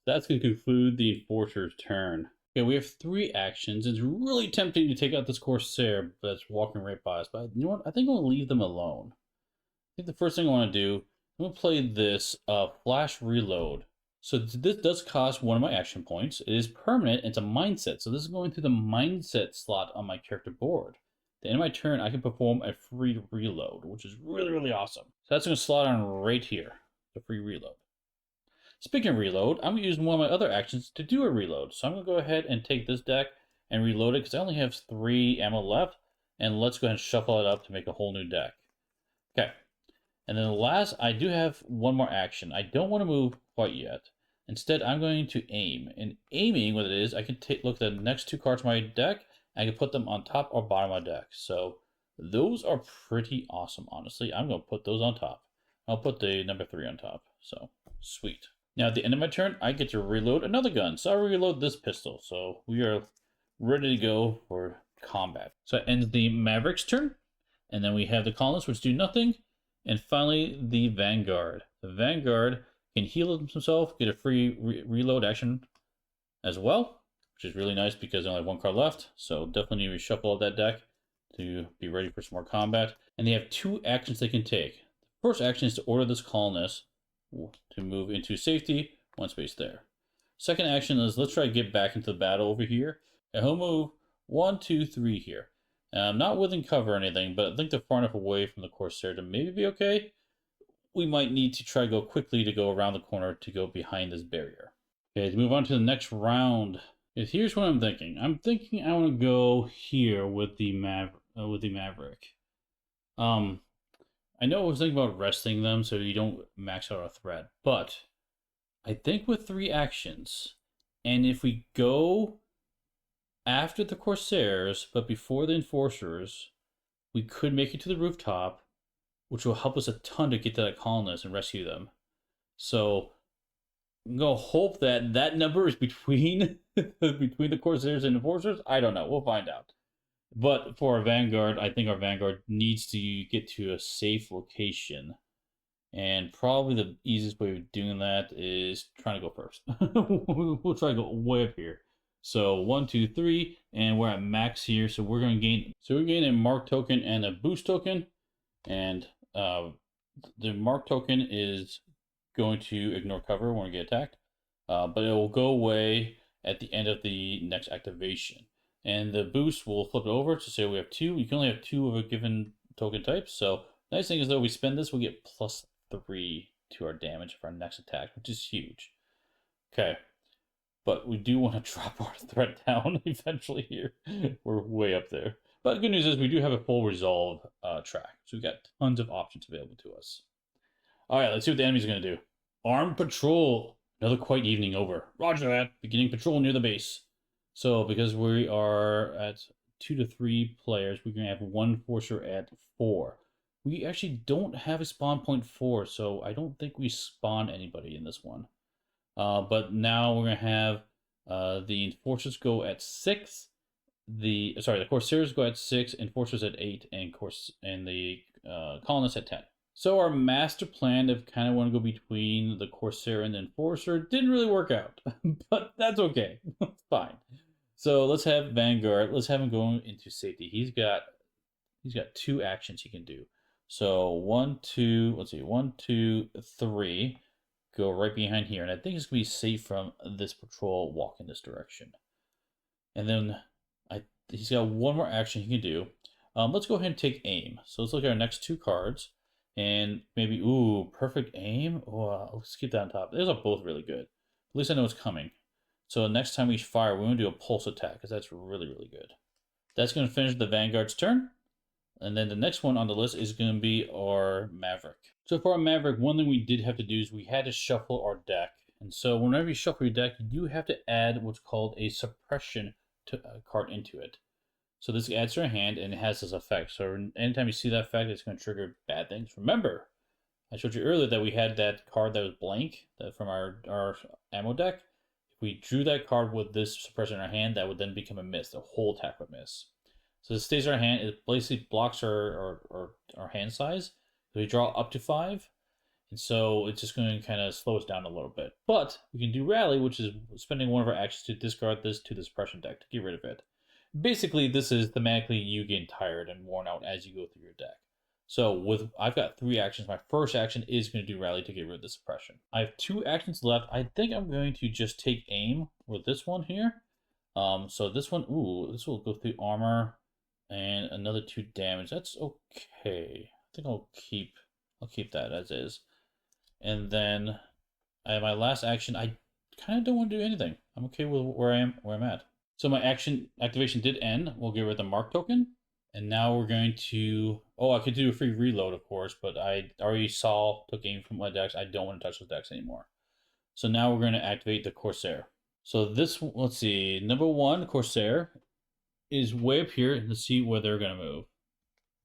That's going to conclude the Enforcer's turn. Okay, we have 3 actions. It's really tempting to take out this Corsair that's walking right by us, but you know what? I think I'm going to leave them alone. I think the first thing I want to do, I'm going to play this Flash Reload. So this does cost 1 of my action points. It is permanent. It's a mindset. So this is going through the mindset slot on my character board. At the end of my turn, I can perform a free reload, which is really, really awesome. So that's going to slot on right here, the free reload. Speaking of reload, I'm going to use one of my other actions to do a reload. So I'm going to go ahead and take this deck and reload it because I only have 3 ammo left. And let's go ahead and shuffle it up to make a whole new deck. Okay. And then last, I do have 1 more action. I don't want to move quite yet. Instead, I'm going to aim. And aiming, what it is, I can look at the next 2 cards of my deck. I can put them on top or bottom of my deck. So those are pretty awesome, honestly. I'm going to put those on top. I'll put the number 3 on top. So, sweet. Now, at the end of my turn, I get to reload another gun. So I'll reload this pistol. So we are ready to go for combat. So that ends the Maverick's turn. And then we have the Colonists, which do nothing. And finally, the Vanguard. The Vanguard can heal himself, get a free reload action. as well, which is really nice because I only have one card left. So definitely need to reshuffle out that deck to be ready for some more combat. And they have 2 actions they can take. The first action is to order this colonist to move into safety, 1 space there. Second action is let's try to get back into the battle over here. And he'll move 1, 2, 3 here. I'm not within cover or anything, but I think they're far enough away from the Corsair to maybe be okay. We might need to try to go quickly to go around the corner to go behind this barrier. Okay, to move on to the next round. Here's what I'm thinking. I'm thinking I want to go here with the Maverick. I know I was thinking about resting them so you don't max out a threat, but I think with 3 actions, and if we go after the Corsairs, but before the Enforcers, we could make it to the rooftop, which will help us a ton to get to that colonist and rescue them. So I'm going to hope that that number is between the Corsairs and Enforcers. I don't know. We'll find out. But for our Vanguard, I think our Vanguard needs to get to a safe location. And probably the easiest way of doing that is trying to go first. We'll try to go way up here. So 1, 2, 3, and we're at max here. So we're going to gain a mark token and a boost token. And the mark token is going to ignore cover when we get attacked. But it will go away at the end of the next activation. And the boost will flip it over to say we have 2. You can only have 2 of a given token type. So nice thing is though we spend this, we'll get +3 to our damage for our next attack, which is huge. Okay. But we do want to drop our threat down eventually here. We're way up there. But the good news is we do have a full resolve track. So we've got tons of options available to us. All right, let's see what the enemy's going to do. Armed patrol. Another quiet evening over. Roger that. Beginning patrol near the base. So because we are at 2 to 3 players, we're going to have 1 Enforcer at 4. We actually don't have a spawn point 4, so I don't think we spawn anybody in this one. But now we're going to have the Enforcers go at 6. The Corsairs go at 6, Enforcers at 8, and the Colonists at 10. So our master plan of kind of want to go between the Corsair and the Enforcer didn't really work out, but that's okay. It's fine. So let's have Vanguard. Let's have him go into safety. He's got 2 actions he can do. So 1, 2. Let's see, 1, 2, 3. Go right behind here, and I think it's gonna be safe from this patrol walk in this direction. And then he's got 1 more action he can do. Let's go ahead and take aim. So let's look at our next 2 cards, and maybe perfect aim. Let's keep that on top. Those are both really good. At least I know it's coming. So next time we fire, we're gonna do a pulse attack because that's really good. That's gonna finish the Vanguard's turn. And then the next one on the list is going to be our Maverick. So for our Maverick, one thing we did have to do is we had to shuffle our deck. And so whenever you shuffle your deck, you do have to add what's called a suppression card into it. So this adds to our hand and it has this effect. So anytime you see that effect, it's going to trigger bad things. Remember, I showed you earlier that we had that card that was blank from our ammo deck. If we drew that card with this suppression in our hand, that would then become a miss. The whole attack would miss. So it stays in our hand. It basically blocks our hand size. So we draw up to 5. And so it's just going to kind of slow us down a little bit. But we can do Rally, which is spending 1 of our actions to discard this to the suppression deck to get rid of it. Basically, this is thematically you getting tired and worn out as you go through your deck. So I've got 3 actions. My first action is going to do Rally to get rid of the suppression. I have 2 actions left. I think I'm going to just take aim with this one here. So this one, this will go through armor. And another 2 damage. That's okay. I think I'll keep that as is. And then I have my last action. I kind of don't want to do anything. I'm okay with where I'm at. So my activation did end. We'll get rid of the mark token. And now we're going to I could do a free reload, of course, but I already took aim from my decks. I don't want to touch those decks anymore. So now we're going to activate the Corsair. So this, let's see, number 1, Corsair is way up here. Let's see where they're going to move.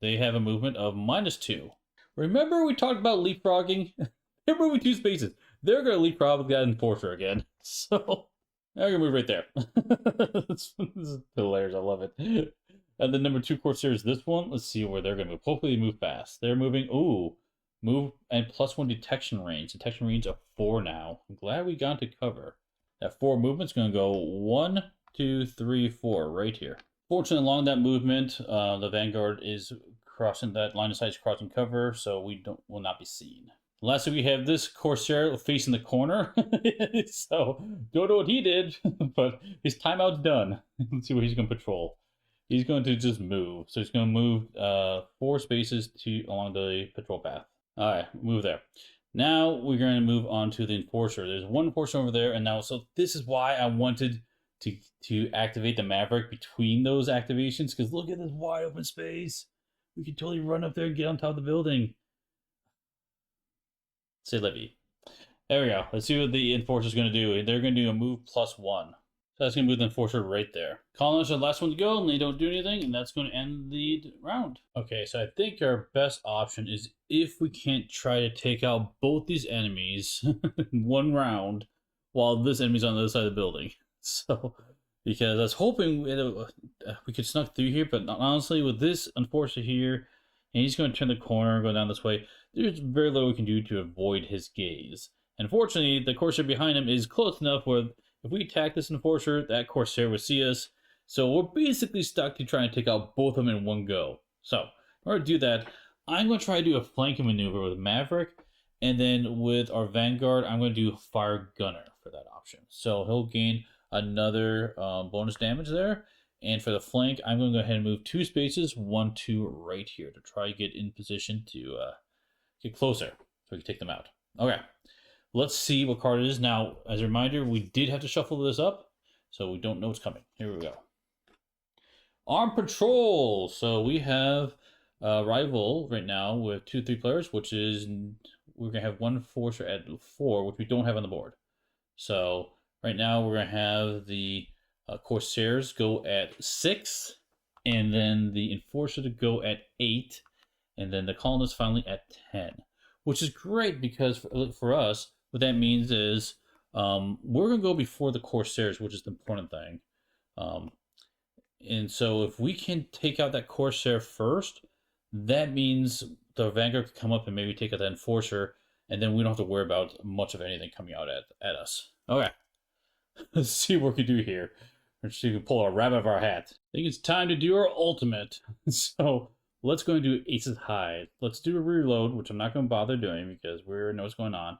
They have a movement of -2. Remember we talked about leapfrogging? They're moving 2 spaces. They're going to leapfrog that Enforcer again. So they're going to move right there. This is hilarious. I love it. And then number 2 Corsair is this one. Let's see where they're going to move. Hopefully they move fast. They're moving. Move and +1 detection range. Detection range of 4 now. I'm glad we got into cover. That 4 movement's going to go 1, 2, 3, 4 right here. Fortunately, along that movement, the Vanguard is crossing that line of sight, is crossing cover, so we will not be seen. Lastly, we have this Corsair facing the corner. So, don't know what he did, but his timeout's done. Let's see what he's going to patrol. He's going to just move. So he's going to move 4 spaces along the patrol path. Alright, move there. Now we're going to move on to the Enforcer. There's one Enforcer over there, and now, so this is why I wanted to activate the Maverick between those activations, because look at this wide open space. We could totally run up there and get on top of the building. Say Levy. There we go. Let's see what the Enforcer's going to do. They're going to do a move +1. So that's going to move the Enforcer right there. Colonists are the last one to go, and they don't do anything, and that's going to end the round. Okay, so I think our best option is if we can't try to take out both these enemies in one round while this enemy's on the other side of the building. So, because I was hoping we could snuck through here, but honestly, with this Enforcer here, and he's going to turn the corner, go down this way, there's very little we can do to avoid his gaze. Unfortunately, the Corsair behind him is close enough where if we attack this Enforcer, that Corsair will see us. So we're basically stuck to trying to take out both of them in one go. So, in order to do that, I'm going to try to do a flanking maneuver with Maverick, and then with our Vanguard, I'm going to do Fire Gunner for that option. So he'll gain another bonus damage there. And for the flank, I'm going to go ahead and move 2 spaces, 1, 2 right here to try to get in position to get closer so we can take them out. Okay, let's see what card it is. Now, as a reminder, we did have to shuffle this up, so we don't know what's coming. Here we go. Armed Patrol. So we have a rival right now with 2, 3 players, which is we're going to have one Enforcer at 4, which we don't have on the board. So right now we're going to have the Corsairs go at 6, and then the Enforcer to go at 8, and then the Colonists finally at 10, which is great because for us, what that means is we're going to go before the Corsairs, which is the important thing. And so if we can take out that Corsair first, that means the Vanguard could come up and maybe take out the Enforcer, and then we don't have to worry about much of anything coming out at us. Okay, let's see what we can do here. Let's see if we can pull a rabbit out of our hat. I think it's time to do our ultimate. So let's go and do Ace's Hide. Let's do a reload, which I'm not going to bother doing because we already know what's going on.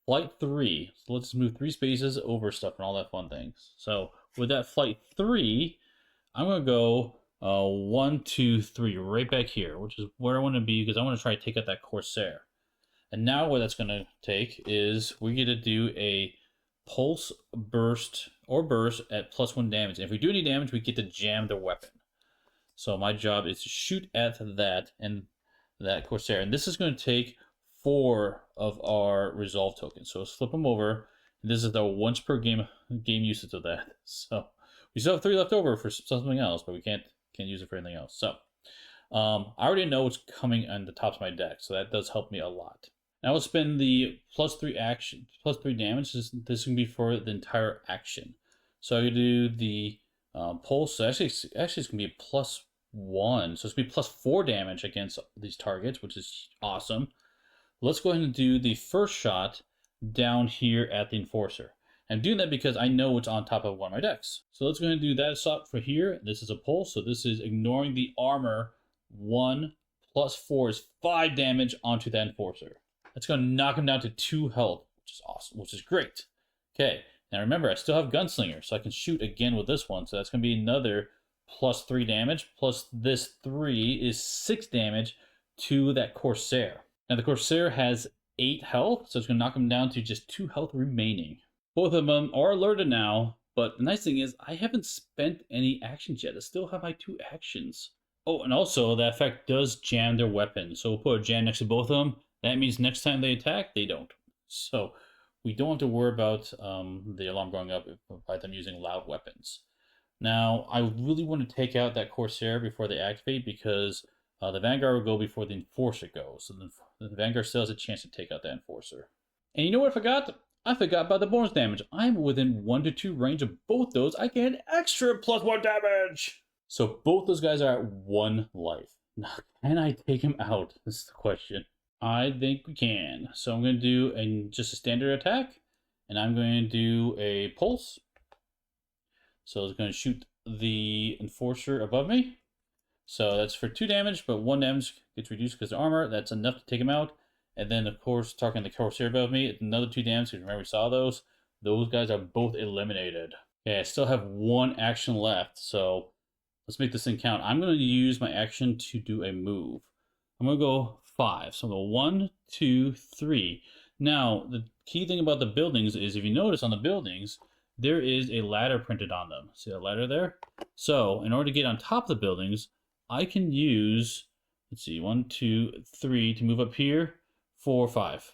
Flight 3. So let's move 3 spaces over stuff and all that fun things. So with that Flight 3, I'm going to go 1, 2, 3 right back here, which is where I want to be because I want to try to take out that Corsair. And now what that's going to take is we get to do a pulse burst or burst at +1 damage. And if we do any damage, we get to jam their weapon. So my job is to shoot at that and that Corsair. And this is going to take 4 of our resolve tokens. So let's flip them over. This is the once per game usage of that. So we still have 3 left over for something else, but we can't use it for anything else. So I already know what's coming on the tops of my deck, so that does help me a lot. Now we'll spend the +3 action, +3 damage. This is going to be for the entire action. So I can do the pulse. So actually it's going to be a +1. So it's going to be +4 damage against these targets, which is awesome. Let's go ahead and do the first shot down here at the Enforcer. I'm doing that because I know what's on top of one of my decks. So let's go ahead and do that shot for here. This is a pulse, so this is ignoring the armor. 1 + 4 is 5 damage onto that Enforcer. That's going to knock him down to 2 health, which is awesome, which is great. Okay, now remember, I still have Gunslinger, so I can shoot again with this one. So that's going to be another +3 damage, plus this 3 is 6 damage to that Corsair. Now the Corsair has 8 health, so it's going to knock him down to just 2 health remaining. Both of them are alerted now, but the nice thing is I haven't spent any actions yet. I still have my 2 actions. Oh, and also that effect does jam their weapon. So we'll put a jam next to both of them. That means next time they attack, they don't. So we don't have to worry about the alarm going up by them using loud weapons. Now, I really want to take out that Corsair before they activate because the Vanguard will go before the Enforcer goes. So the Vanguard still has a chance to take out that Enforcer. And you know what I forgot? I forgot about the bonus damage. I'm within 1 to 2 range of both those. I get an extra +1 damage. So both those guys are at 1 life. Now, can I take him out? This is the question. I think we can. So I'm going to do just a standard attack. And I'm going to do a pulse. So it's going to shoot the Enforcer above me. So that's for 2 damage, but 1 damage gets reduced because of armor. That's enough to take him out. And then, of course, targeting the Corsair above me, another 2 damage, because remember we saw those. Those guys are both eliminated. Okay, I still have 1 action left, so let's make this thing count. I'm going to use my action to do a move. I'm going to go 5. So I'm going to go 1, 2, 3. Now, the key thing about the buildings is, if you notice on the buildings, there is a ladder printed on them. See that ladder there? So, in order to get on top of the buildings, I can use, let's see, 1, 2, 3 to move up here, 4, 5.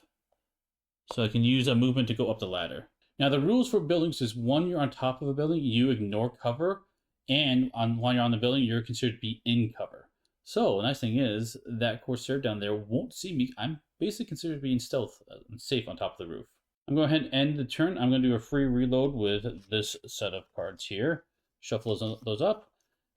So I can use a movement to go up the ladder. Now the rules for buildings is, when you're on top of a building, you ignore cover, and while you're on the building, you're considered to be in cover. So the nice thing is that Corsair down there won't see me. I'm basically considered being stealth, safe on top of the roof. I'm going to go ahead and end the turn. I'm going to do a free reload with this set of cards here. Shuffle those up,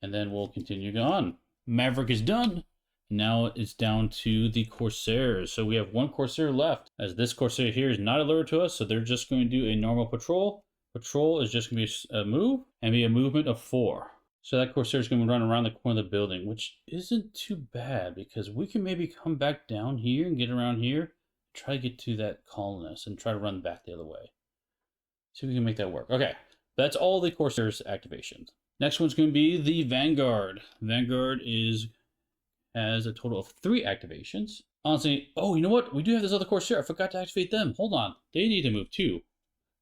and then we'll continue on. Maverick is done. Now it's down to the Corsairs. So we have 1 Corsair left, as this Corsair here is not alerted to us, so they're just going to do a normal patrol. Patrol is just going to be a move, and be a movement of 4. So that Corsair is going to run around the corner of the building, which isn't too bad, because we can maybe come back down here and get around here, try to get to that colonist, and try to run back the other way. See if we can make that work. Okay, that's all the Corsairs activations. Next one's going to be the Vanguard. Vanguard has a total of 3 activations. Honestly, oh, you know what? We do have this other Corsair. I forgot to activate them. Hold on. They need to move too.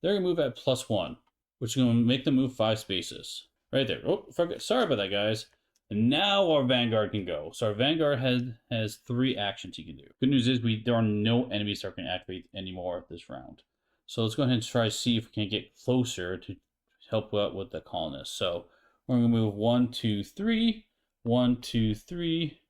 They're going to move at +1, which is going to make them move 5 spaces. Right there. Oh, sorry about that, guys. And now our Vanguard can go. So our Vanguard has 3 actions he can do. Good news is there are no enemies that are going to activate anymore this round. So let's go ahead and try to see if we can get closer to help out with the colonists. So we're going to move 1, 2, 3, 1, 2, 3,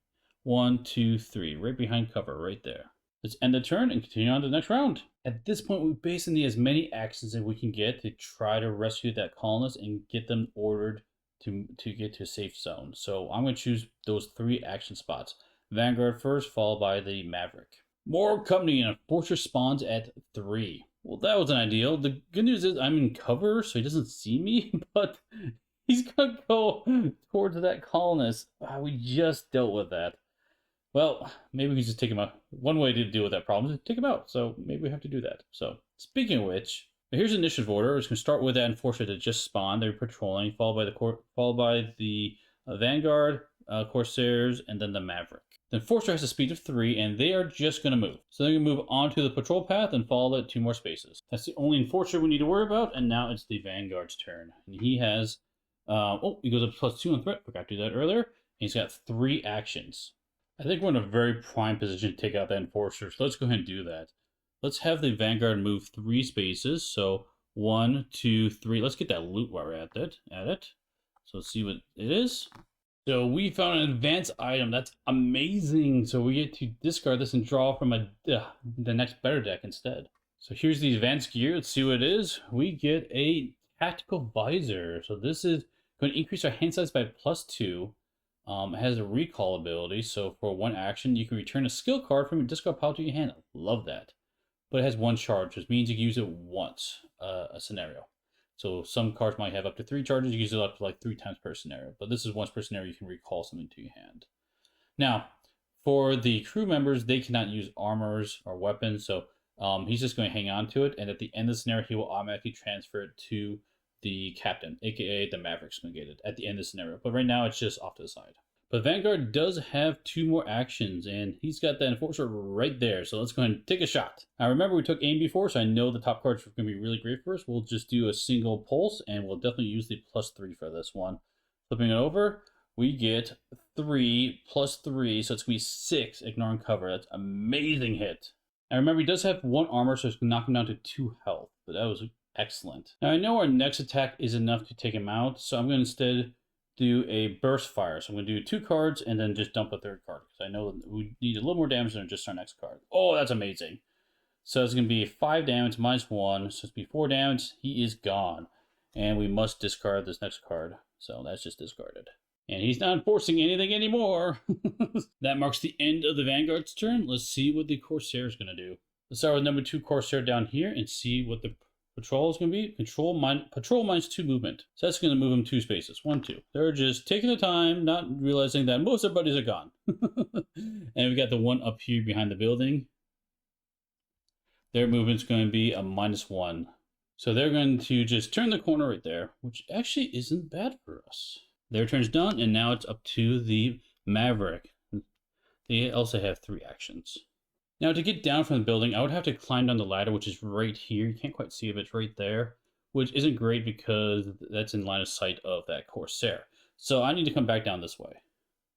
1, 2, 3, right behind cover, right there. Let's end the turn and continue on to the next round. At this point, we basically need as many actions as we can get to try to rescue that colonist and get them ordered to get to a safe zone. So I'm going to choose those 3 action spots. Vanguard first, followed by the Maverick. More company, and a fortress spawns at 3. Well, that wasn't ideal. The good news is I'm in cover, so he doesn't see me, but he's going to go towards that colonist. We just dealt with that. Well, maybe we can just take him out. One way to deal with that problem is to take him out, so maybe we have to do that. So, speaking of which, here's initiative order. It's going to start with that Enforcer that just spawned. They're patrolling, followed by the Vanguard, Corsairs, and then the Maverick. The Enforcer has a speed of 3, and they are just going to move. So they're going to move onto the patrol path and follow it 2 more spaces. That's the only Enforcer we need to worry about, and now it's the Vanguard's turn. And he has, he goes up to +2 on threat. Forgot to do that earlier. And he's got 3 actions. I think we're in a very prime position to take out that Enforcer, so let's go ahead and do that. Let's have the Vanguard move 3 spaces. So 1, 2, 3. Let's get that loot while we're at it. So let's see what it is. So we found an advanced item. That's amazing. So we get to discard this and draw from the next better deck instead. So here's the advanced gear. Let's see what it is. We get a tactical visor. So this is going to increase our hand size by +2. It has a recall ability. So for 1 action, you can return a skill card from your discard pile to your hand. Love that. But it has 1 charge, which means you can use it once a scenario. So some cards might have up to 3 charges. You use it up to like 3 times per scenario. But this is once per scenario you can recall something to your hand. Now, for the crew members, they cannot use armors or weapons. So he's just going to hang on to it. And at the end of the scenario, he will automatically transfer it to the captain, aka the Maverick's going to get it at the end of the scenario. But right now, it's just off to the side. But Vanguard does have 2 more actions, and he's got that Enforcer right there. So let's go ahead and take a shot. Now remember, we took aim before, so I know the top cards are going to be really great for us. We'll just do a single pulse, and we'll definitely use the +3 for this one. Flipping it over, we get 3 + 3, so it's going to be 6, ignoring cover. That's an amazing hit. Now remember, he does have 1 armor, so it's going to knock him down to 2 health. But that was excellent. Now I know our next attack is enough to take him out, so I'm going to instead do a burst fire. So I'm going to do 2 cards and then just dump a 3rd card, because I know we need a little more damage than just our next card. Oh, that's amazing. So it's going to be 5 damage -1, so it's be 4 damage. He is gone. And we must discard this next card. So that's just discarded. And he's not enforcing anything anymore. That marks the end of the Vanguard's turn. Let's see what the Corsair is going to do. Let's start with number 2 Corsair down here and see what the Patrol is going to be patrol minus 2 movement. So that's going to move them 2 spaces. 1, 2. They're just taking the time, not realizing that most of their buddies are gone. And we got the one up here behind the building. Their movement's going to be a -1. So they're going to just turn the corner right there, which actually isn't bad for us. Their turn's done, and now it's up to the Maverick. They also have 3 actions. Now, to get down from the building, I would have to climb down the ladder, which is right here. You can't quite see it, but it's right there, which isn't great because that's in line of sight of that Corsair. So I need to come back down this way,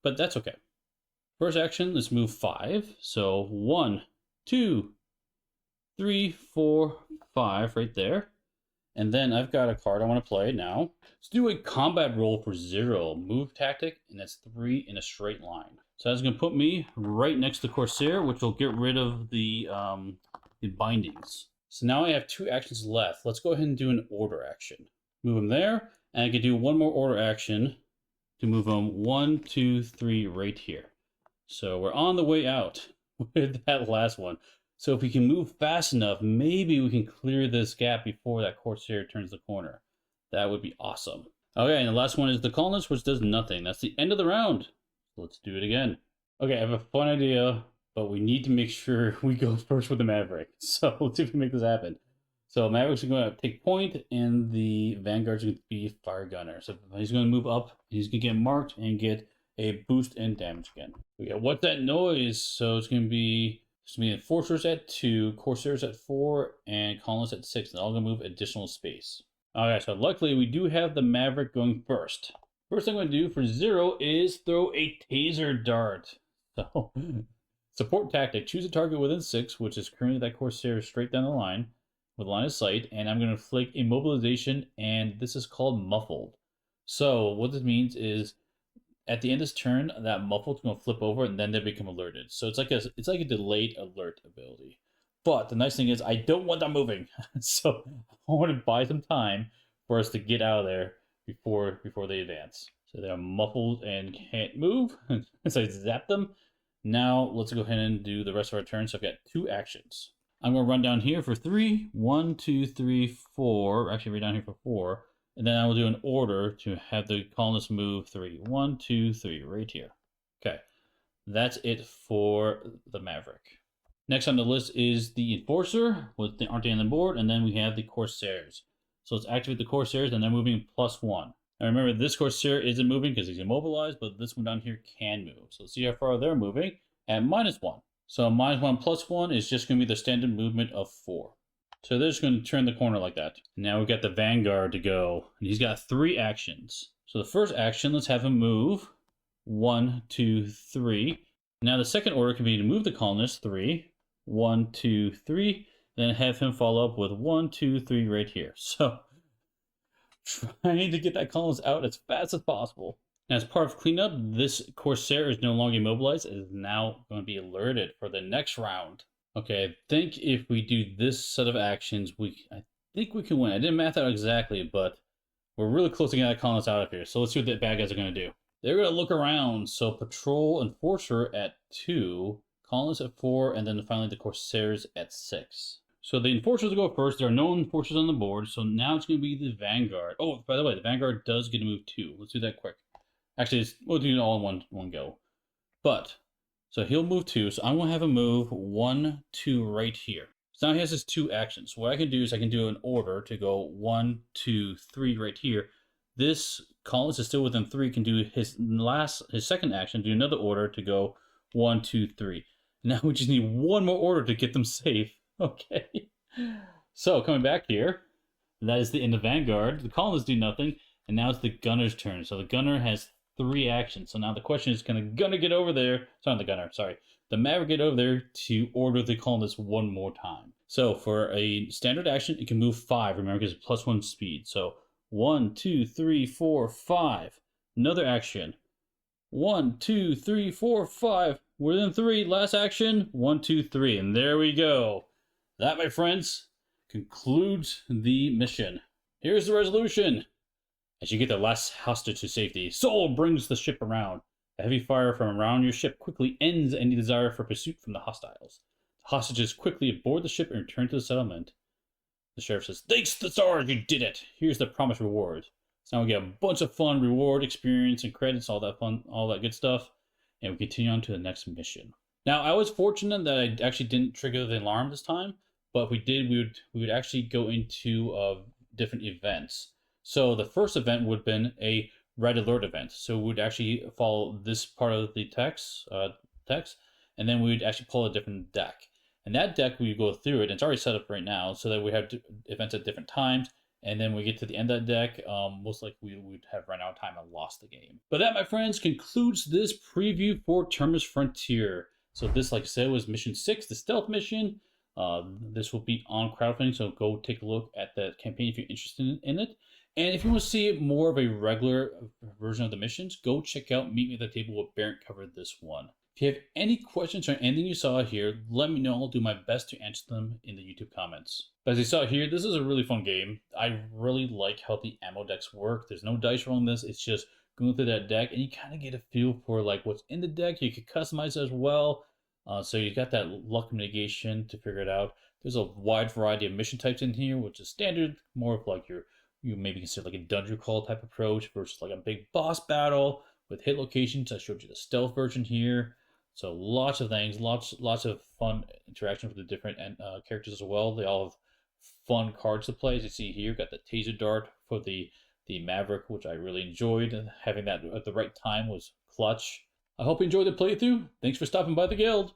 but that's okay. First action, let's move 5. So 1, 2, 3, 4, 5 right there. And then I've got a card I want to play now. Let's do a combat roll for 0, move tactic, and that's 3 in a straight line. So that's going to put me right next to Corsair, which will get rid of the bindings. So now I have 2 actions left. Let's go ahead and do an order action. Move them there, and I can do one more order action to move them 1, 2, 3 right here. So we're on the way out with that last one. So if we can move fast enough, maybe we can clear this gap before that Corsair turns the corner. That would be awesome. Okay, and the last one is the Colonist, which does nothing. That's the end of the round. Let's do it again. Okay, I have a fun idea, but we need to make sure we go first with the Maverick. So let's see if we can make this happen. So Maverick's going to take point, and the Vanguard's going to be Fire Gunner. So he's going to move up, he's going to get marked and get a boost in damage again. Okay, what's that noise? So it's going to be Enforcers at 2, Corsairs at 4, and Colonists at 6. They're all going to move additional space. Okay, so luckily we do have the Maverick going first. First thing I'm going to do for 0 is throw a taser dart. So, support tactic. Choose a target within 6, which is currently that Corsair straight down the line with line of sight. And I'm going to inflict immobilization, and this is called muffled. So what this means is at the end of this turn, that muffled's going to flip over, and then they become alerted. So it's like a delayed alert ability. But the nice thing is I don't want them moving. So I want to buy some time for us to get out of there before they advance. So they're muffled and can't move. So I zap them. Now let's go ahead and do the rest of our turn. So I've got 2 actions. I'm going to run down here for 3. 1, 2, 3, 4. Actually, right down here for 4. And then I will do an order to have the Colonists move 3. 1, 2, 3, right here. Okay, that's it for the Maverick. Next on the list is the Enforcer with the Aren't They on the board, and then we have the Corsairs. So let's activate the Corsairs, and they're moving +1. Now remember, this Corsair isn't moving because he's immobilized, but this one down here can move. So let's see how far they're moving at -1. So -1 +1 is just going to be the standard movement of 4. So they're just going to turn the corner like that. Now we've got the Vanguard to go, and he's got 3 actions. So the first action, let's have him move 1, 2, 3. Now the second order can be to move the Colonist 3. 1, 2, 3. Then have him follow up with 1, 2, 3 right here. So trying to get that Colonist out as fast as possible. And as part of cleanup, this Corsair is no longer immobilized. It is now going to be alerted for the next round. Okay, I think if we do this set of actions, I think we can win. I didn't math out exactly, but we're really close to getting that Colonist out of here. So let's see what the bad guys are going to do. They're going to look around. So Patrol Enforcer at 2, Colonists at 4, and then finally the Corsairs at 6. So the Enforcers will go first. There are no Enforcers on the board, so now it's going to be the Vanguard. Oh, by the way, the Vanguard does get to move 2. Let's do that quick. Actually, we'll do it all in one go. But so he'll move 2, so I'm going to have him move 1, 2 right here. So now he has his 2 actions. So what I can do is I can do an order to go 1, 2, 3 right here. This Colonist is still within 3, can do his second action, do another order to go 1, 2, 3. Now we just need one more order to get them safe. Okay. So coming back here, that is the end of Vanguard. The Colonists do nothing, and now it's the Gunner's turn. So the Gunner has 3 actions. So now the question is, can the Gunner get over there? The Maverick get over there to order the Colonists one more time. So for a standard action, it can move 5. Remember, because it's +1 speed. So 1, 2, 3, 4, 5. Another action. 1, 2, 3, 4, 5. Within 3. Last action. 1, 2, 3. And there we go. That, my friends, concludes the mission. Here's the resolution. As you get the last hostage to safety, Sol brings the ship around. The heavy fire from around your ship quickly ends any desire for pursuit from the hostiles. The hostages quickly board the ship and return to the settlement. The sheriff says, "Thanks to the stars, you did it. Here's the promised reward." So now we get a bunch of fun reward, experience, and credits, all that fun, all that good stuff. And we continue on to the next mission. Now, I was fortunate that I actually didn't trigger the alarm this time, but if we did, we would actually go into different events. So the first event would have been a red alert event. So we would actually follow this part of the text, and then we would actually pull a different deck. And that deck, we go through it, and it's already set up right now, so that we have events at different times. And then we get to the end of that deck, most likely we would have run out of time and lost the game. But that, my friends, concludes this preview for Terminus Frontier. So this, like I said, was mission 6, the stealth mission. This will be on crowdfunding, so go take a look at that campaign if you're interested in it. And if you want to see more of a regular version of the missions, go check out Meet Me at the Table with Barrett covered this one. If you have any questions or anything you saw here, let me know. I'll do my best to answer them in the YouTube comments. But as you saw here, this is a really fun game. I really like how the ammo decks work. There's no dice rolling this. It's just going through that deck, and you kind of get a feel for like what's in the deck. You can customize it as well. So you got that luck mitigation to figure it out. There's a wide variety of mission types in here, which is standard, more of like you maybe consider like a dungeon crawl type approach versus like a big boss battle with hit locations. I showed you the stealth version here. So lots of things, lots of fun interaction with the different characters as well. They all have fun cards to play. As you see here, got the taser dart for the Maverick, which I really enjoyed. Having that at the right time was clutch. I hope you enjoyed the playthrough. Thanks for stopping by the guild.